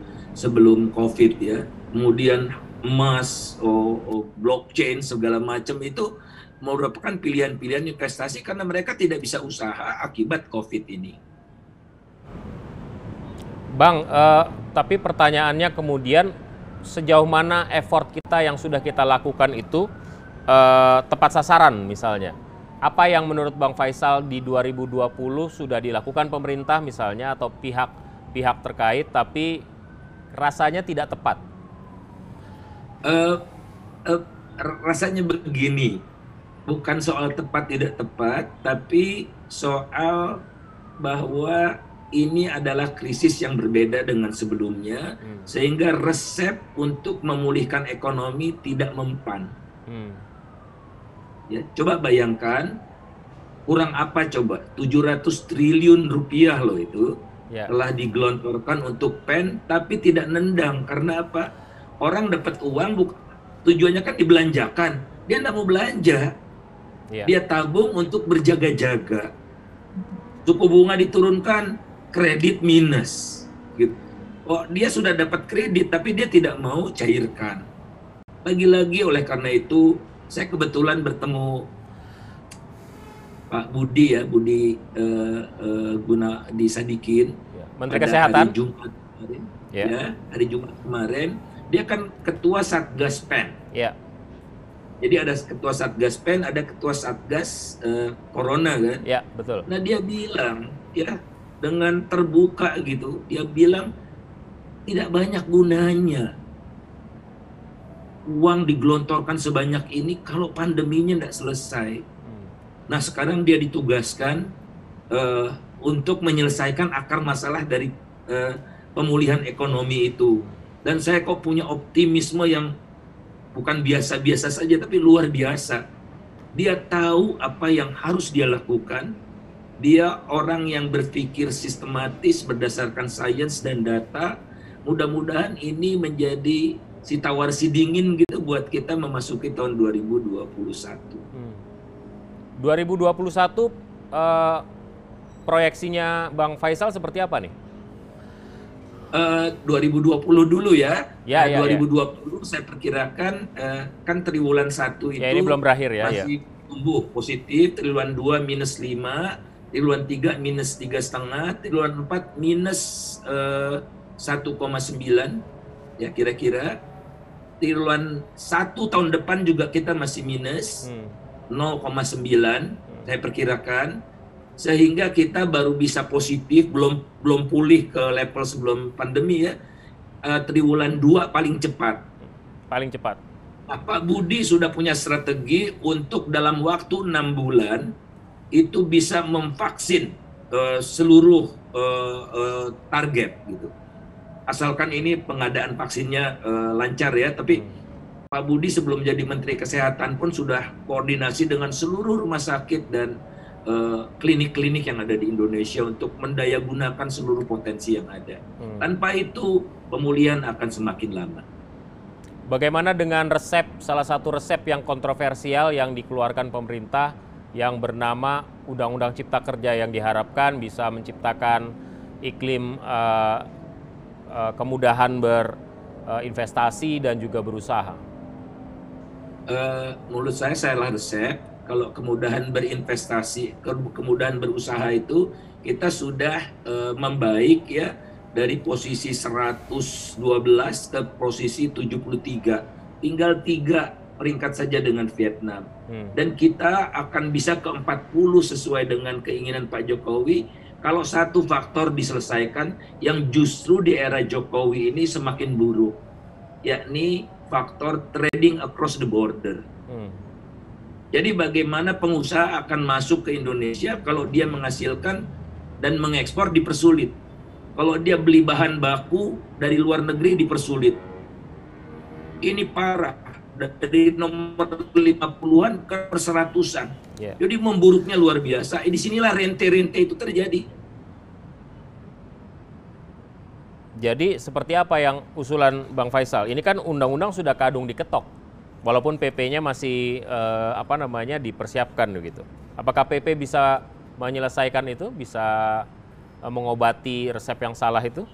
COVID ya. Kemudian emas, blockchain segala macam itu merupakan pilihan-pilihan investasi karena mereka tidak bisa usaha akibat COVID ini. Bang, tapi pertanyaannya kemudian sejauh mana effort kita yang sudah kita lakukan itu tepat sasaran misalnya. Apa yang menurut Bang Faisal di 2020 sudah dilakukan pemerintah misalnya atau pihak terkait tapi rasanya tidak tepat? Rasanya begini, bukan soal tepat tidak tepat, tapi soal bahwa ini adalah krisis yang berbeda dengan sebelumnya, sehingga resep untuk memulihkan ekonomi tidak mempan. Ya, coba bayangkan, kurang apa coba? 700 triliun rupiah loh itu telah digelontorkan untuk PEN, tapi tidak nendang. Karena apa? Orang dapat uang, tujuannya kan dibelanjakan. Dia tidak mau belanja. Dia tabung untuk berjaga-jaga. Suku bunga diturunkan, kredit minus, gitu. Oh, dia sudah dapat kredit tapi dia tidak mau cairkan. Lagi-lagi oleh karena itu saya kebetulan bertemu Pak Budi Gunadi Sadikin, Menteri Kesehatan. Hari Jumat kemarin, hari Jumat kemarin dia kan ketua Satgas PEN. Jadi ada ketua Satgas PEN, ada ketua Satgas Corona kan. Betul. Nah dia bilang dengan terbuka gitu, dia bilang tidak banyak gunanya uang digelontorkan sebanyak ini kalau pandeminya tidak selesai. Nah sekarang dia ditugaskan untuk menyelesaikan akar masalah dari pemulihan ekonomi itu. Dan saya kok punya optimisme yang bukan biasa-biasa saja tapi luar biasa. Dia tahu apa yang harus dia lakukan. Dia orang yang berpikir sistematis berdasarkan sains dan data. Mudah-mudahan ini menjadi si tawar si dingin gitu buat kita memasuki tahun 2021. 2021 proyeksinya Bang Faisal seperti apa nih? 2020 dulu ya. 2020 saya perkirakan kan triwulan 1 itu ini belum berakhir ya. Masih tumbuh positif, triwulan 2 minus 5, triwulan 3 minus 3,5, triwulan 4 minus 1,9 ya kira-kira. Triwulan 1 tahun depan juga kita masih minus 0,9 saya perkirakan, sehingga kita baru bisa positif, belum pulih ke level sebelum pandemi ya. Triwulan 2 paling cepat. Nah, Pak Budi sudah punya strategi untuk dalam waktu 6 bulan itu bisa memvaksin seluruh target gitu. Asalkan ini pengadaan vaksinnya lancar ya, tapi Pak Budi sebelum jadi Menteri Kesehatan pun sudah koordinasi dengan seluruh rumah sakit dan klinik-klinik yang ada di Indonesia untuk mendayagunakan seluruh potensi yang ada. Tanpa itu pemulihan akan semakin lama. Bagaimana dengan salah satu resep yang kontroversial yang dikeluarkan pemerintah yang bernama Undang-Undang Cipta Kerja yang diharapkan bisa menciptakan iklim kemudahan berinvestasi dan juga berusaha? Menurut saya salah resep. Kalau kemudahan berinvestasi, kemudahan berusaha itu kita sudah membaik ya dari posisi 112 ke posisi 73. Tinggal 3 peringkat saja dengan Vietnam. Dan kita akan bisa ke 40 sesuai dengan keinginan Pak Jokowi kalau satu faktor diselesaikan yang justru di era Jokowi ini semakin buruk, yakni faktor trading across the border. Jadi bagaimana pengusaha akan masuk ke Indonesia kalau dia menghasilkan dan mengekspor dipersulit. Kalau dia beli bahan baku dari luar negeri dipersulit. Ini parah. Dari nomor 50-an ke 100-an. Jadi memburuknya luar biasa. Disinilah rente-rente itu terjadi. Jadi seperti apa yang usulan Bang Faisal? Ini kan undang-undang sudah kadung diketok. Walaupun PP-nya masih dipersiapkan begitu. Apakah PP bisa menyelesaikan itu, bisa mengobati resep yang salah itu?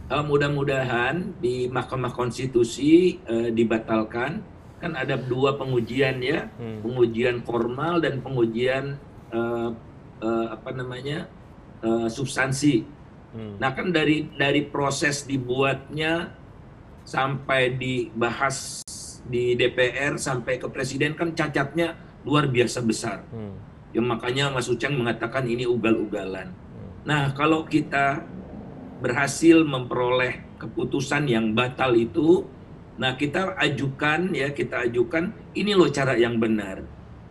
Mudah-mudahan di Mahkamah Konstitusi dibatalkan. Kan ada 2 pengujian ya, pengujian formal dan pengujian substansi. Nah kan dari proses dibuatnya sampai dibahas di DPR sampai ke presiden kan cacatnya luar biasa besar. Ya makanya Mas Uceng mengatakan ini ugal-ugalan. Nah, kalau kita berhasil memperoleh keputusan yang batal itu, nah kita ajukan ini loh cara yang benar.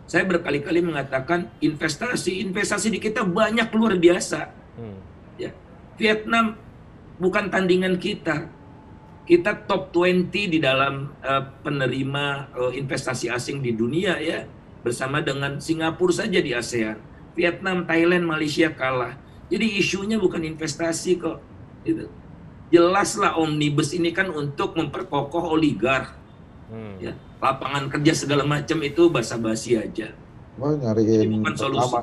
Saya berkali-kali mengatakan investasi di kita banyak luar biasa. Ya, Vietnam bukan tandingan kita. Kita top 20 di dalam penerima investasi asing di dunia ya, bersama dengan Singapura saja di ASEAN. Vietnam, Thailand, Malaysia kalah. Jadi isunya bukan investasi kok. Gitu. Jelaslah omnibus ini kan untuk memperkokoh oligark. Ya, lapangan kerja segala macam itu basa-basi aja. Mau nyariin bukan solusi.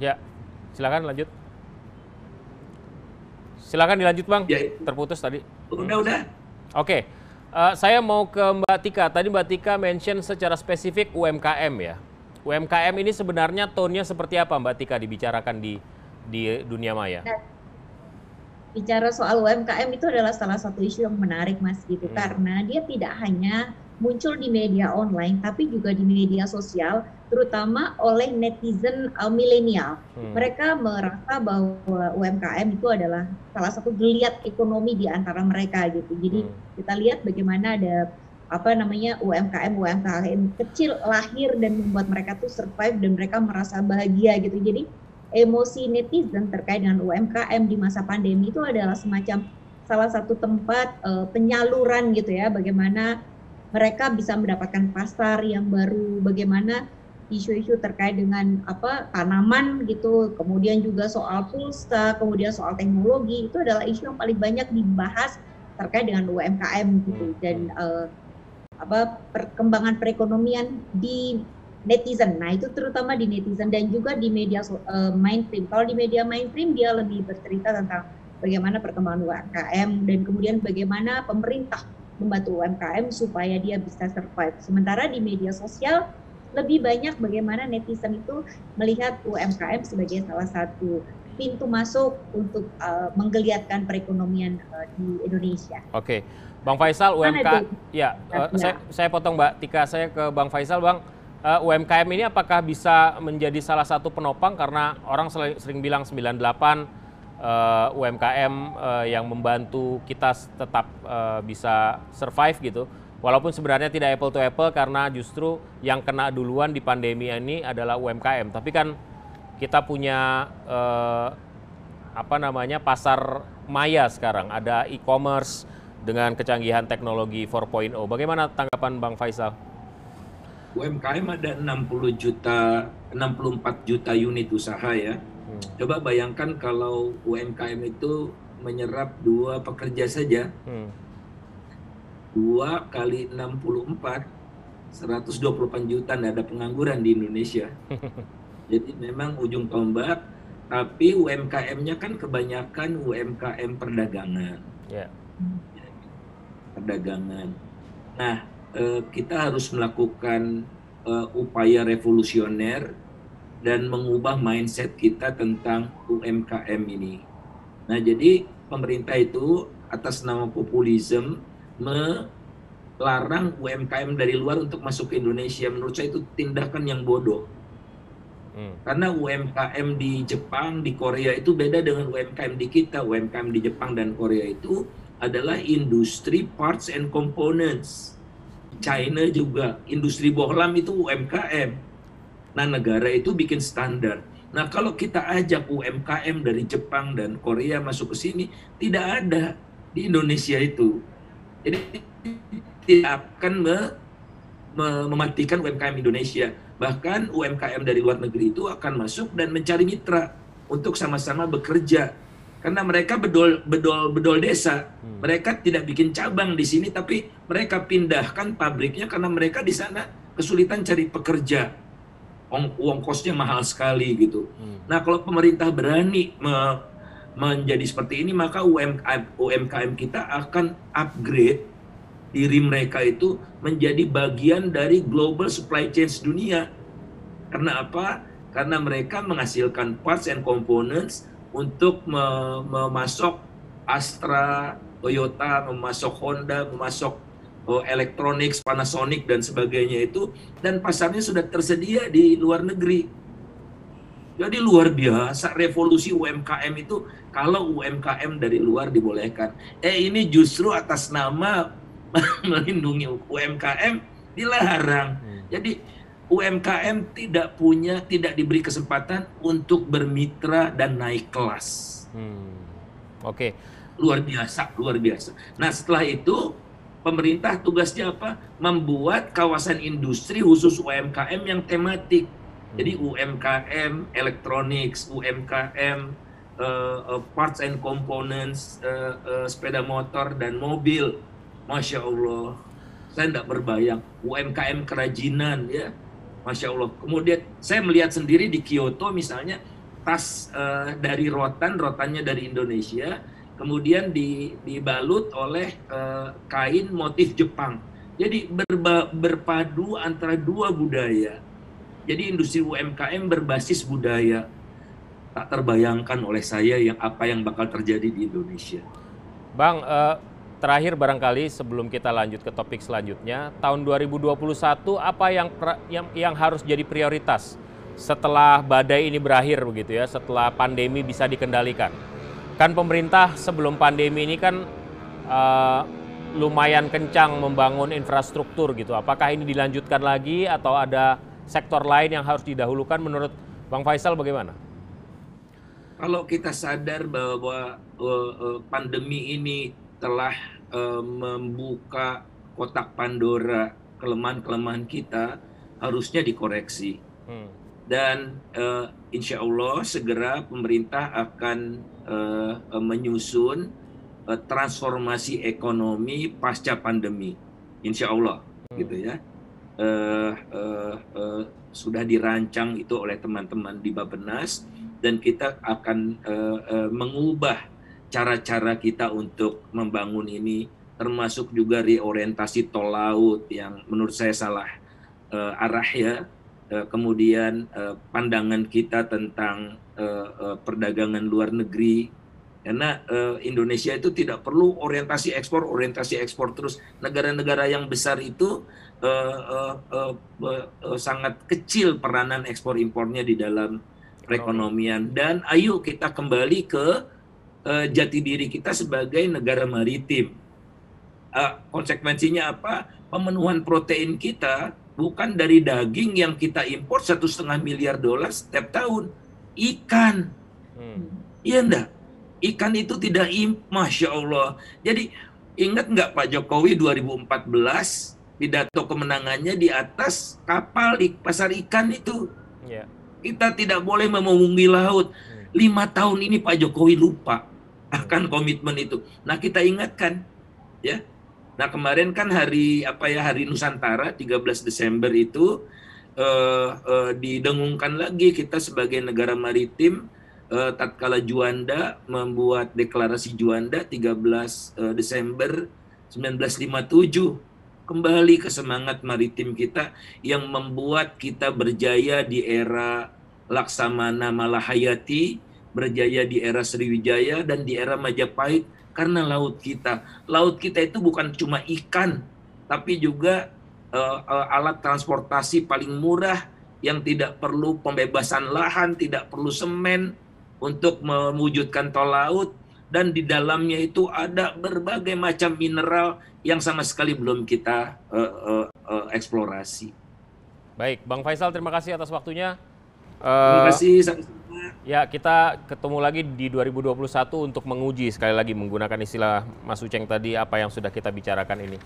Ya, silakan lanjut. Silakan dilanjut Bang. Ya, terputus tadi. Udah. Oke, saya mau ke Mbak Tika. Tadi Mbak Tika mention secara spesifik UMKM ya. UMKM ini sebenarnya tone-nya seperti apa Mbak Tika dibicarakan di dunia maya? Nah, bicara soal UMKM itu adalah salah satu isu yang menarik Mas gitu, karena dia tidak hanya muncul di media online tapi juga di media sosial, terutama oleh netizen milenial. Mereka merasa bahwa UMKM itu adalah salah satu geliat ekonomi di antara mereka gitu. Jadi kita lihat bagaimana ada UMKM kecil lahir dan membuat mereka tuh survive dan mereka merasa bahagia gitu. Jadi emosi netizen terkait dengan UMKM di masa pandemi itu adalah semacam salah satu tempat penyaluran gitu ya, bagaimana mereka bisa mendapatkan pasar yang baru, bagaimana isu-isu terkait dengan tanaman gitu, kemudian juga soal pulsa, kemudian soal teknologi, itu adalah isu yang paling banyak dibahas terkait dengan UMKM gitu. Dan perkembangan perekonomian di netizen. Nah, itu terutama di netizen dan juga di media mainstream. Kalau di media mainstream dia lebih bercerita tentang bagaimana perkembangan UMKM dan kemudian bagaimana pemerintah membantu UMKM supaya dia bisa survive. Sementara di media sosial lebih banyak bagaimana netizen itu melihat UMKM sebagai salah satu pintu masuk untuk menggeliatkan perekonomian di Indonesia. Oke, Bang Faisal, UMKM, saya potong Mbak Tika, saya ke Bang Faisal, Bang. UMKM ini apakah bisa menjadi salah satu penopang, karena orang sering bilang 98 UMKM yang membantu kita tetap bisa survive gitu, walaupun sebenarnya tidak apple to apple karena justru yang kena duluan di pandemi ini adalah UMKM. Tapi kan kita punya pasar maya sekarang, ada e-commerce dengan kecanggihan teknologi 4.0. Bagaimana tanggapan Bang Faisal? UMKM ada 64 juta unit usaha ya. Coba bayangkan kalau UMKM itu menyerap 2 pekerja saja. 2 kali 64, 124 juta, nggak ada pengangguran di Indonesia. Jadi memang ujung tombak, tapi UMKM-nya kan kebanyakan UMKM perdagangan. Perdagangan. Nah, kita harus melakukan upaya revolusioner dan mengubah mindset kita tentang UMKM ini. Nah, jadi pemerintah itu atas nama populisme melarang UMKM dari luar untuk masuk ke Indonesia. Menurut saya itu tindakan yang bodoh. Karena UMKM di Jepang, di Korea itu beda dengan UMKM di kita. UMKM di Jepang dan Korea itu adalah industri parts and components. China juga, industri bohlam itu UMKM. Nah, negara itu bikin standar. Nah, kalau kita ajak UMKM dari Jepang dan Korea masuk ke sini, tidak ada di Indonesia itu. Jadi tidak akan mematikan UMKM Indonesia. Bahkan UMKM dari luar negeri itu akan masuk dan mencari mitra untuk sama-sama bekerja. Karena mereka bedol desa. Mereka tidak bikin cabang di sini, tapi mereka pindahkan pabriknya karena mereka di sana kesulitan cari pekerja. Uang kosnya mahal sekali gitu. Nah, kalau pemerintah berani menjadi seperti ini, maka UMKM kita akan upgrade diri mereka itu menjadi bagian dari global supply chain dunia. Karena apa? Karena mereka menghasilkan parts and components untuk memasok Astra, Toyota, memasok Honda, memasok Electronics, Panasonic dan sebagainya itu, dan pasarnya sudah tersedia di luar negeri. Jadi luar biasa revolusi UMKM itu kalau UMKM dari luar dibolehkan. Ini justru atas nama melindungi UMKM dilarang. Jadi UMKM tidak diberi kesempatan untuk bermitra dan naik kelas. Oke. Luar biasa, luar biasa. Nah, setelah itu pemerintah tugasnya apa? Membuat kawasan industri khusus UMKM yang tematik. Jadi UMKM Electronics, UMKM Parts and Components, sepeda motor dan mobil. Masya Allah, saya tidak berbayang. UMKM kerajinan, ya, Masya Allah. Kemudian saya melihat sendiri di Kyoto misalnya, tas dari rotannya dari Indonesia, kemudian dibalut oleh kain motif Jepang. Jadi berpadu antara dua budaya. Jadi industri UMKM berbasis budaya. Tak terbayangkan oleh saya apa yang bakal terjadi di Indonesia. Bang, terakhir barangkali sebelum kita lanjut ke topik selanjutnya, tahun 2021 apa yang harus jadi prioritas setelah badai ini berakhir begitu ya, setelah pandemi bisa dikendalikan? Kan pemerintah sebelum pandemi ini kan lumayan kencang membangun infrastruktur gitu. Apakah ini dilanjutkan lagi atau ada sektor lain yang harus didahulukan menurut Bang Faisal bagaimana? Kalau kita sadar bahwa pandemi ini telah membuka kotak Pandora kelemahan-kelemahan kita, harusnya dikoreksi. Dan insya Allah segera pemerintah akan menyusun transformasi ekonomi pasca pandemi, insya Allah, gitu ya. Sudah dirancang itu oleh teman-teman di Bappenas, dan kita akan mengubah cara-cara kita untuk membangun ini, termasuk juga reorientasi tol laut yang menurut saya salah arah ya. Kemudian pandangan kita tentang perdagangan luar negeri, karena Indonesia itu tidak perlu orientasi ekspor terus. Negara-negara yang besar itu sangat kecil peranan ekspor impornya di dalam perekonomian. Dan ayo kita kembali ke jati diri kita sebagai negara maritim. Konsekuensinya apa? Pemenuhan protein kita bukan dari daging yang kita impor $1,5 miliar setiap tahun. Ikan. Iya enggak? Ikan itu tidak Masya Allah. Jadi ingat nggak Pak Jokowi 2014 pidato kemenangannya di atas kapal di pasar ikan itu? Yeah. Kita tidak boleh memunggui laut. 5 tahun ini Pak Jokowi lupa akan komitmen itu. Nah, kita ingatkan, ya. Nah, kemarin kan hari Nusantara 13 Desember itu didengungkan lagi kita sebagai negara maritim, tatkala Juanda membuat deklarasi Juanda 13 Desember 1957. Kembali ke semangat maritim kita yang membuat kita berjaya di era Laksamana Malahayati, berjaya di era Sriwijaya dan di era Majapahit karena laut kita. Laut kita itu bukan cuma ikan, tapi juga alat transportasi paling murah yang tidak perlu pembebasan lahan, tidak perlu semen untuk mewujudkan tol laut, dan di dalamnya itu ada berbagai macam mineral yang sama sekali belum kita eksplorasi. Baik, Bang Faisal, terima kasih atas waktunya. Terima kasih. Ya, kita ketemu lagi di 2021 untuk menguji, sekali lagi menggunakan istilah Mas Uceng tadi, apa yang sudah kita bicarakan ini.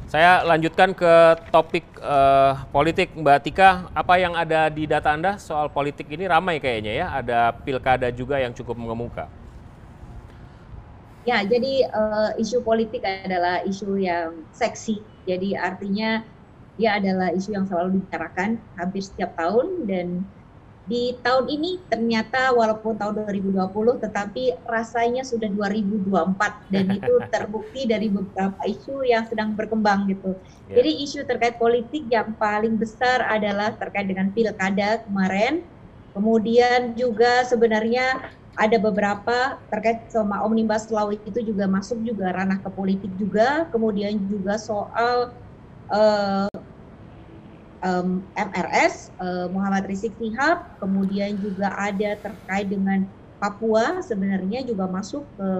Saya lanjutkan ke topik politik, Mbak Tika. Apa yang ada di data Anda soal politik ini? Ramai kayaknya ya, ada pilkada juga yang cukup mengemuka. Ya, jadi isu politik adalah isu yang seksi. Jadi artinya dia adalah isu yang selalu dibicarakan hampir setiap tahun, dan di tahun ini ternyata walaupun tahun 2020 tetapi rasanya sudah 2024, dan itu terbukti dari beberapa isu yang sedang berkembang gitu. Yeah. Jadi isu terkait politik yang paling besar adalah terkait dengan pilkada kemarin. Kemudian juga sebenarnya ada beberapa terkait sama Omnibus Law itu juga masuk juga ranah ke politik juga, kemudian juga soal MRS Muhammad Rizik Syihab, kemudian juga ada terkait dengan Papua sebenarnya juga masuk ke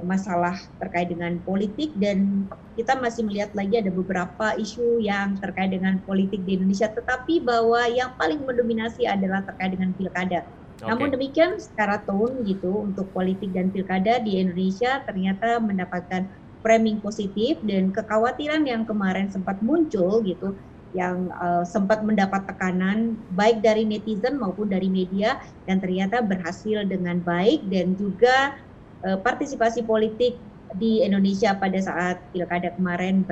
masalah terkait dengan politik, dan kita masih melihat lagi ada beberapa isu yang terkait dengan politik di Indonesia, tetapi bahwa yang paling mendominasi adalah terkait dengan pilkada. Namun demikian secara tone gitu untuk politik dan pilkada di Indonesia ternyata mendapatkan framing positif, dan kekhawatiran yang kemarin sempat muncul gitu yang sempat mendapat tekanan baik dari netizen maupun dari media, dan ternyata berhasil dengan baik, dan juga partisipasi politik di Indonesia pada saat pilkada kemarin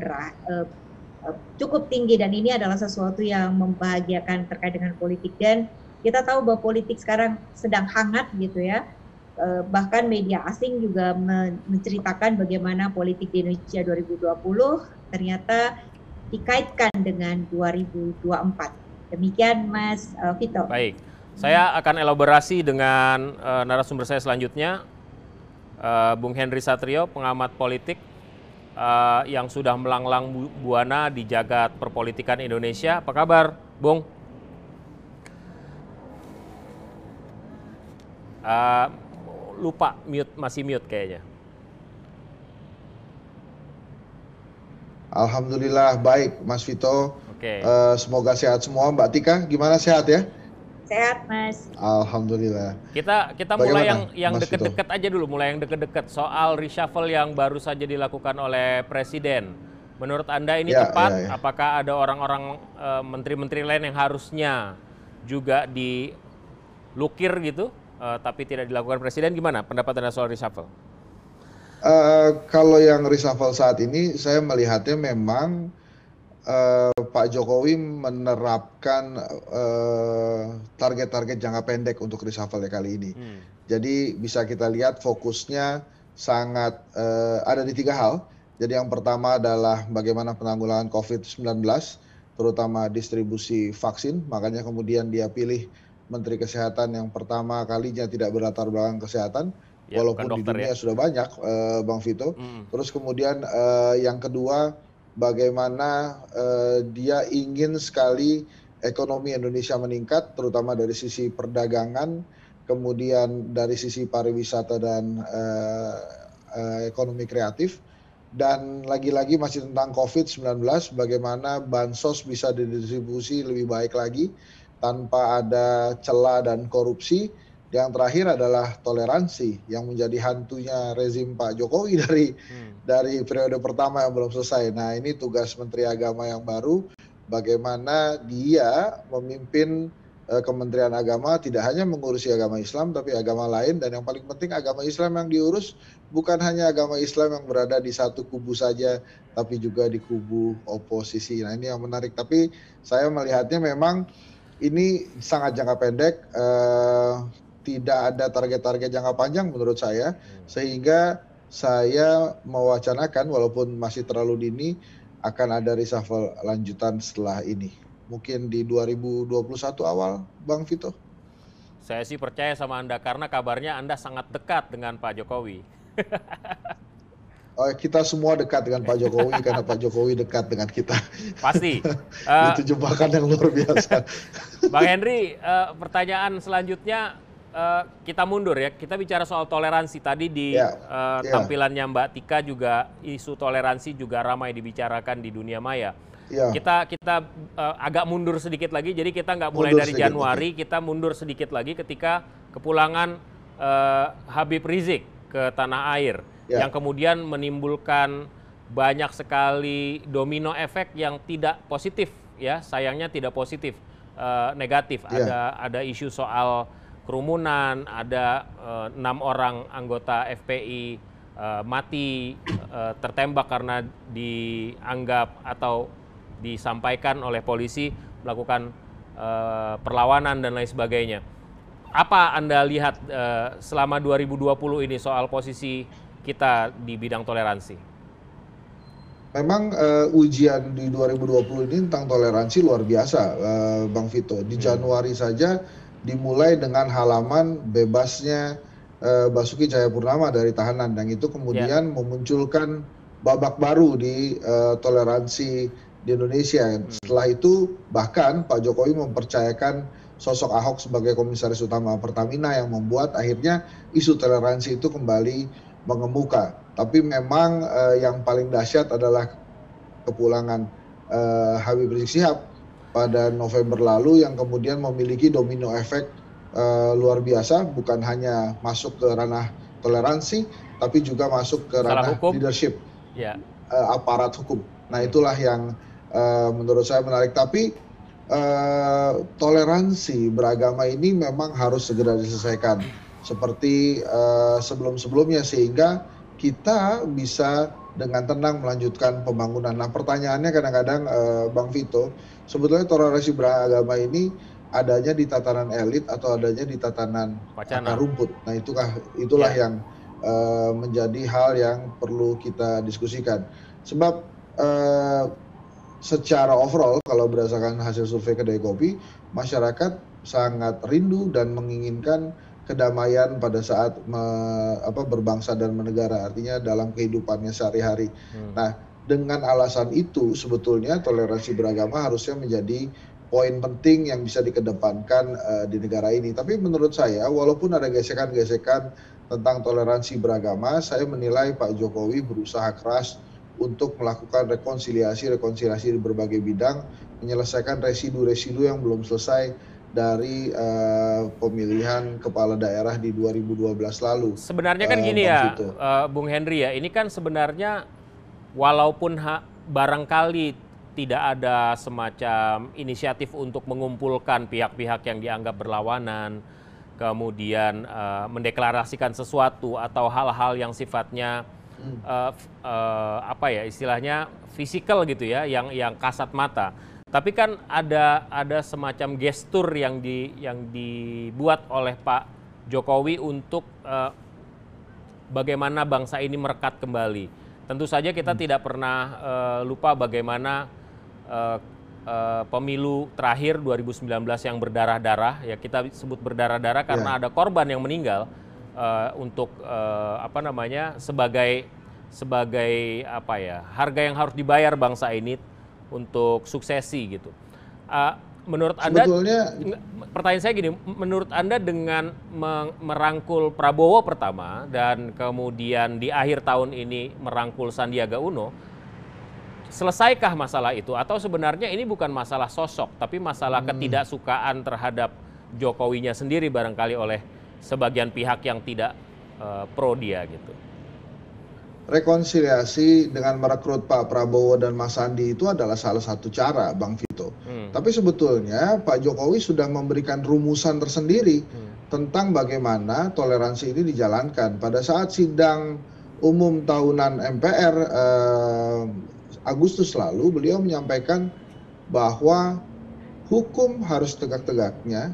cukup tinggi, dan ini adalah sesuatu yang membahagiakan terkait dengan politik. Dan kita tahu bahwa politik sekarang sedang hangat gitu ya, bahkan media asing juga menceritakan bagaimana politik di Indonesia 2020 ternyata dikaitkan dengan 2024. Demikian Mas Vito. Baik, saya akan elaborasi dengan narasumber saya selanjutnya, Bung Henry Satrio, pengamat politik yang sudah melanglang buana di jagat perpolitikan Indonesia. Apa kabar, Bung? Lupa mute, masih mute kayaknya. Alhamdulillah baik, Mas Vito. Semoga sehat semua. Mbak Tika, gimana, sehat ya? Sehat, Mas. Alhamdulillah. Kita mulai yang deket-deket aja dulu, mulai yang deket-deket soal reshuffle yang baru saja dilakukan oleh Presiden. Menurut Anda ini tepat? Apakah ada orang-orang menteri-menteri lain yang harusnya juga dilukir gitu, tapi tidak dilakukan Presiden? Gimana pendapat Anda soal reshuffle? Kalau yang reshuffle saat ini, saya melihatnya memang Pak Jokowi menerapkan target-target jangka pendek untuk reshuffle kali ini. Jadi bisa kita lihat fokusnya sangat ada di 3 hal. Jadi yang pertama adalah bagaimana penanggulangan COVID-19, terutama distribusi vaksin. Makanya kemudian dia pilih Menteri Kesehatan yang pertama kalinya tidak berlatar belakang kesehatan, walaupun di dunia sudah banyak, Bang Vito. Terus kemudian yang kedua, bagaimana dia ingin sekali ekonomi Indonesia meningkat, terutama dari sisi perdagangan, kemudian dari sisi pariwisata dan ekonomi kreatif, dan lagi-lagi masih tentang COVID-19, bagaimana bansos bisa didistribusi lebih baik lagi tanpa ada celah dan korupsi. Yang terakhir adalah toleransi yang menjadi hantunya rezim Pak Jokowi dari periode pertama yang belum selesai. Nah, ini tugas Menteri Agama yang baru, bagaimana dia memimpin Kementerian Agama tidak hanya mengurusi agama Islam tapi agama lain, dan yang paling penting agama Islam yang diurus bukan hanya agama Islam yang berada di satu kubu saja, tapi juga di kubu oposisi. Nah, ini yang menarik. Tapi saya melihatnya memang ini sangat jangka pendek. Tidak ada target-target jangka panjang menurut saya, sehingga saya mewacanakan walaupun masih terlalu dini akan ada reshuffle lanjutan setelah ini. Mungkin di 2021 awal, Bang Vito. Saya sih percaya sama Anda karena kabarnya Anda sangat dekat dengan Pak Jokowi. Kita semua dekat dengan Pak Jokowi karena Pak Jokowi dekat dengan kita. Pasti. Itu jebakan yang luar biasa. Bang Henry, pertanyaan selanjutnya, kita mundur ya, kita bicara soal toleransi. Tadi di tampilannya Mbak Tika juga isu toleransi juga ramai dibicarakan di dunia maya. Kita agak mundur sedikit lagi, jadi kita nggak mulai dari Januari, kita mundur sedikit lagi ketika kepulangan Habib Rizik ke tanah air, yang kemudian menimbulkan banyak sekali domino efek yang tidak positif ya, sayangnya tidak positif, negatif. Ada isu soal kerumunan, ada 6 orang anggota FPI mati tertembak karena dianggap atau disampaikan oleh polisi melakukan perlawanan dan lain sebagainya. Apa Anda lihat selama 2020 ini soal posisi kita di bidang toleransi? Memang ujian di 2020 ini tentang toleransi luar biasa, Bang Vito. Di Januari saja dimulai dengan halaman bebasnya Basuki Cahayapurnama dari tahanan, yang itu kemudian memunculkan babak baru di toleransi di Indonesia. Setelah itu bahkan Pak Jokowi mempercayakan sosok Ahok sebagai komisaris utama Pertamina yang membuat akhirnya isu toleransi itu kembali mengemuka. Tapi memang yang paling dahsyat adalah kepulangan Habib Rizik Syihab pada November lalu yang kemudian memiliki domino efek luar biasa, bukan hanya masuk ke ranah toleransi, tapi juga masuk ke ranah leadership, aparat hukum. Nah itulah yang menurut saya menarik. Tapi toleransi beragama ini memang harus segera diselesaikan seperti sebelum-sebelumnya, sehingga kita bisa dengan tenang melanjutkan pembangunan. Nah pertanyaannya kadang-kadang Bang Vito, sebetulnya toleransi beragama ini adanya di tatanan elit atau adanya di tatanan akar rumput. Nah itulah yang menjadi hal yang perlu kita diskusikan. Sebab secara overall kalau berdasarkan hasil survei Kedai Kopi, masyarakat sangat rindu dan menginginkan kedamaian pada saat berbangsa dan bernegara, artinya dalam kehidupannya sehari-hari. Nah, dengan alasan itu sebetulnya toleransi beragama harusnya menjadi poin penting yang bisa dikedepankan di negara ini. Tapi menurut saya, walaupun ada gesekan-gesekan tentang toleransi beragama, saya menilai Pak Jokowi berusaha keras untuk melakukan rekonsiliasi di berbagai bidang, menyelesaikan residu-residu yang belum selesai dari pemilihan kepala daerah di 2012 lalu. Sebenarnya kan gini ya, Bung Henry ya, ini kan sebenarnya walaupun barangkali tidak ada semacam inisiatif untuk mengumpulkan pihak-pihak yang dianggap berlawanan, kemudian mendeklarasikan sesuatu atau hal-hal yang sifatnya istilahnya fisikal gitu ya, yang kasat mata. Tapi kan ada semacam gestur yang dibuat oleh Pak Jokowi untuk bagaimana bangsa ini merekat kembali. Tentu saja kita tidak pernah lupa bagaimana pemilu terakhir 2019 yang berdarah-darah, ya kita sebut berdarah-darah karena ada korban yang meninggal sebagai harga yang harus dibayar bangsa ini untuk suksesi gitu. Menurut Anda, pertanyaan saya gini, menurut Anda dengan merangkul Prabowo pertama dan kemudian di akhir tahun ini merangkul Sandiaga Uno, selesaikah masalah itu? Atau sebenarnya ini bukan masalah sosok, tapi masalah ketidaksukaan terhadap Jokowinya sendiri barangkali oleh sebagian pihak yang tidak pro dia gitu? Rekonsiliasi dengan merekrut Pak Prabowo dan Mas Sandi itu adalah salah satu cara, Bang Vito. Tapi sebetulnya Pak Jokowi sudah memberikan rumusan tersendiri tentang bagaimana toleransi ini dijalankan. Pada saat sidang umum tahunan MPR Agustus lalu, beliau menyampaikan bahwa hukum harus tegak-tegaknya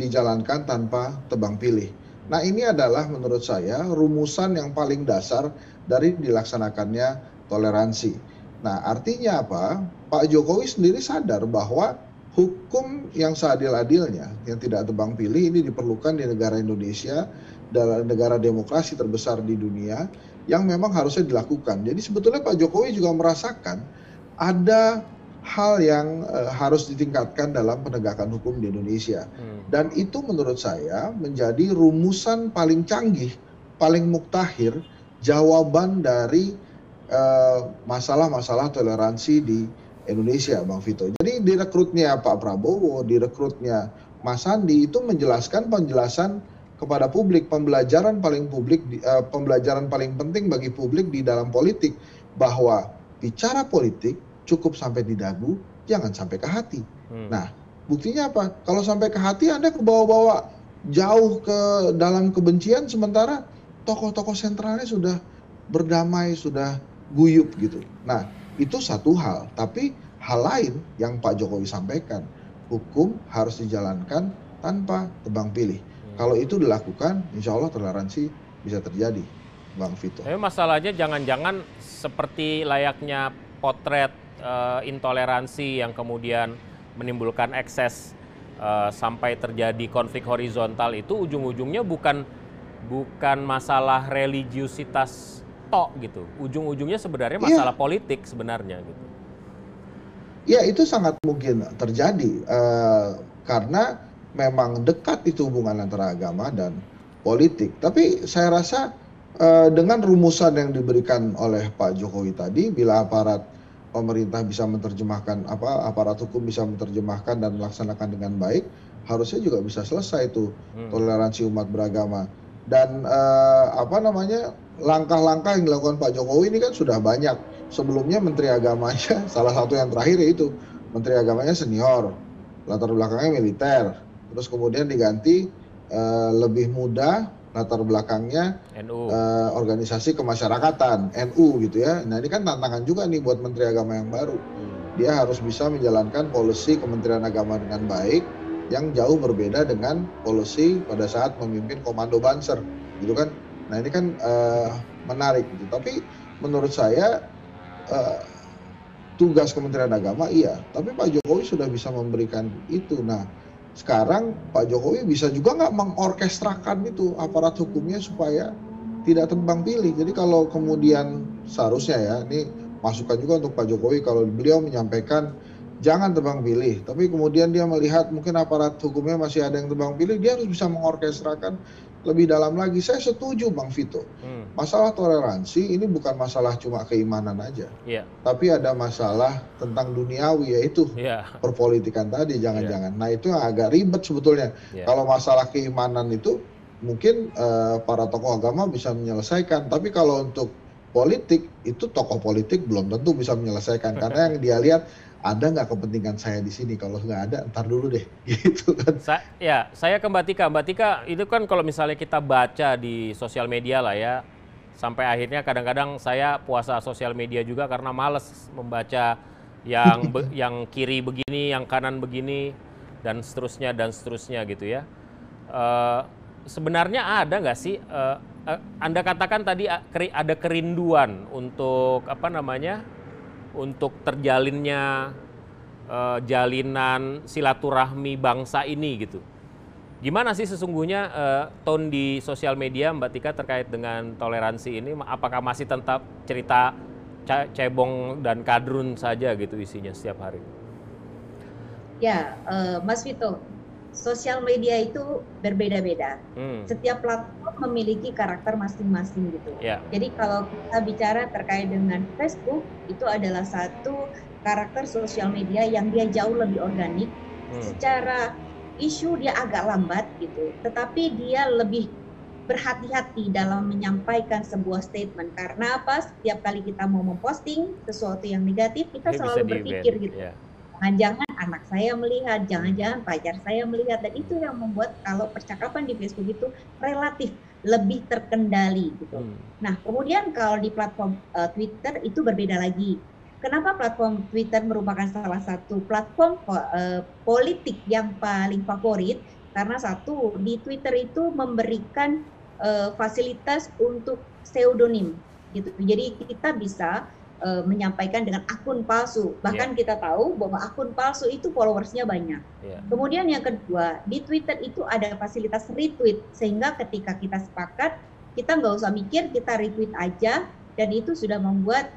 dijalankan tanpa tebang pilih. Nah ini adalah menurut saya rumusan yang paling dasar dari dilaksanakannya toleransi. Nah artinya apa? Pak Jokowi sendiri sadar bahwa hukum yang seadil-adilnya, yang tidak tebang pilih ini diperlukan di negara Indonesia, dalam negara demokrasi terbesar di dunia, yang memang harusnya dilakukan. Jadi sebetulnya Pak Jokowi juga merasakan ada hal yang harus ditingkatkan dalam penegakan hukum di Indonesia. Dan itu menurut saya menjadi rumusan paling canggih, paling muktahir, jawaban dari masalah-masalah toleransi di Indonesia, Bang Vito. Jadi direkrutnya Pak Prabowo, direkrutnya Mas Sandi itu menjelaskan penjelasan kepada publik, pembelajaran paling penting bagi publik di dalam politik, bahwa bicara politik cukup sampai di dagu, jangan sampai ke hati. Nah, buktinya apa? Kalau sampai ke hati, Anda kebawa-bawa jauh ke dalam kebencian, sementara tokoh-tokoh sentralnya sudah berdamai, sudah guyup gitu. Nah, itu satu hal. Tapi hal lain yang Pak Jokowi sampaikan, hukum harus dijalankan tanpa tebang pilih. Kalau itu dilakukan, insya Allah toleransi bisa terjadi, Bang Vito. Tapi masalahnya jangan-jangan seperti layaknya potret intoleransi yang kemudian menimbulkan ekses sampai terjadi konflik horizontal itu ujung-ujungnya bukan bukan masalah religiusitas tok gitu. Ujung-ujungnya sebenarnya masalah politik sebenarnya gitu. Ya, itu sangat mungkin terjadi karena memang dekat itu hubungan antara agama dan politik. Tapi saya rasa dengan rumusan yang diberikan oleh Pak Jokowi tadi, bila aparat pemerintah bisa menerjemahkan, aparat hukum bisa menerjemahkan dan melaksanakan dengan baik, harusnya juga bisa selesai itu toleransi umat beragama. Dan langkah-langkah yang dilakukan Pak Jokowi ini kan sudah banyak. Sebelumnya Menteri Agamanya, salah satu yang terakhir yaitu Menteri Agamanya senior, latar belakangnya militer, terus kemudian diganti lebih muda, latar belakangnya organisasi kemasyarakatan, NU gitu ya. Nah, ini kan tantangan juga nih buat Menteri Agama yang baru. Dia harus bisa menjalankan policy Kementerian Agama dengan baik, yang jauh berbeda dengan policy pada saat memimpin Komando Banser, gitu kan. Nah, ini kan menarik gitu. Tapi menurut saya tugas Kementerian Agama iya, tapi Pak Jokowi sudah bisa memberikan itu. Nah, sekarang Pak Jokowi bisa juga nggak mengorkestrakan itu aparat hukumnya supaya tidak tebang pilih. Jadi kalau kemudian seharusnya ya, ini masukan juga untuk Pak Jokowi, kalau beliau menyampaikan jangan tebang pilih, tapi kemudian dia melihat mungkin aparat hukumnya masih ada yang tebang pilih, dia harus bisa mengorkestrakan lebih dalam lagi. Saya setuju Bang Vito. Masalah toleransi ini bukan masalah cuma keimanan aja. Tapi ada masalah tentang duniawi, yaitu perpolitikan tadi jangan-jangan. Nah, itu yang agak ribet sebetulnya. Kalau masalah keimanan itu mungkin para tokoh agama bisa menyelesaikan, tapi kalau untuk politik itu tokoh politik belum tentu bisa menyelesaikan, karena yang dia lihat ada nggak kepentingan saya di sini, kalau nggak ada ntar dulu deh gitu kan. Saya ke Mbak Tika. Mbak Tika, itu kan kalau misalnya kita baca di sosial media lah ya, sampai akhirnya kadang-kadang saya puasa sosial media juga karena males membaca yang yang kiri begini, yang kanan begini, dan seterusnya gitu ya. Sebenarnya ada nggak sih, Anda katakan tadi ada kerinduan untuk untuk terjalinnya jalinan silaturahmi bangsa ini gitu. Gimana sih sesungguhnya tone di sosial media Mbak Tika terkait dengan toleransi ini? Apakah masih tetap cerita cebong dan kadrun saja gitu isinya setiap hari? Ya, Mas Vito, sosial media itu berbeda-beda. Setiap platform memiliki karakter masing-masing gitu. Jadi kalau kita bicara terkait dengan Facebook, itu adalah satu karakter sosial media yang dia jauh lebih organik. Secara isu dia agak lambat gitu, tetapi dia lebih berhati-hati dalam menyampaikan sebuah statement. Karena apa? Setiap kali kita mau memposting sesuatu yang negatif, kita selalu berpikir gitu. Jangan-jangan anak saya melihat, jangan-jangan pacar saya melihat, dan itu yang membuat kalau percakapan di Facebook itu relatif lebih terkendali gitu. Nah, kemudian kalau di platform Twitter itu berbeda lagi. Kenapa platform Twitter merupakan salah satu platform politik yang paling favorit? Karena satu, di Twitter itu memberikan fasilitas untuk pseudonym gitu. Jadi kita bisa menyampaikan dengan akun palsu. Bahkan kita tahu bahwa akun palsu itu followersnya banyak. Kemudian yang kedua, di Twitter itu ada fasilitas retweet, sehingga ketika kita sepakat, kita nggak usah mikir, kita retweet aja, dan itu sudah membuat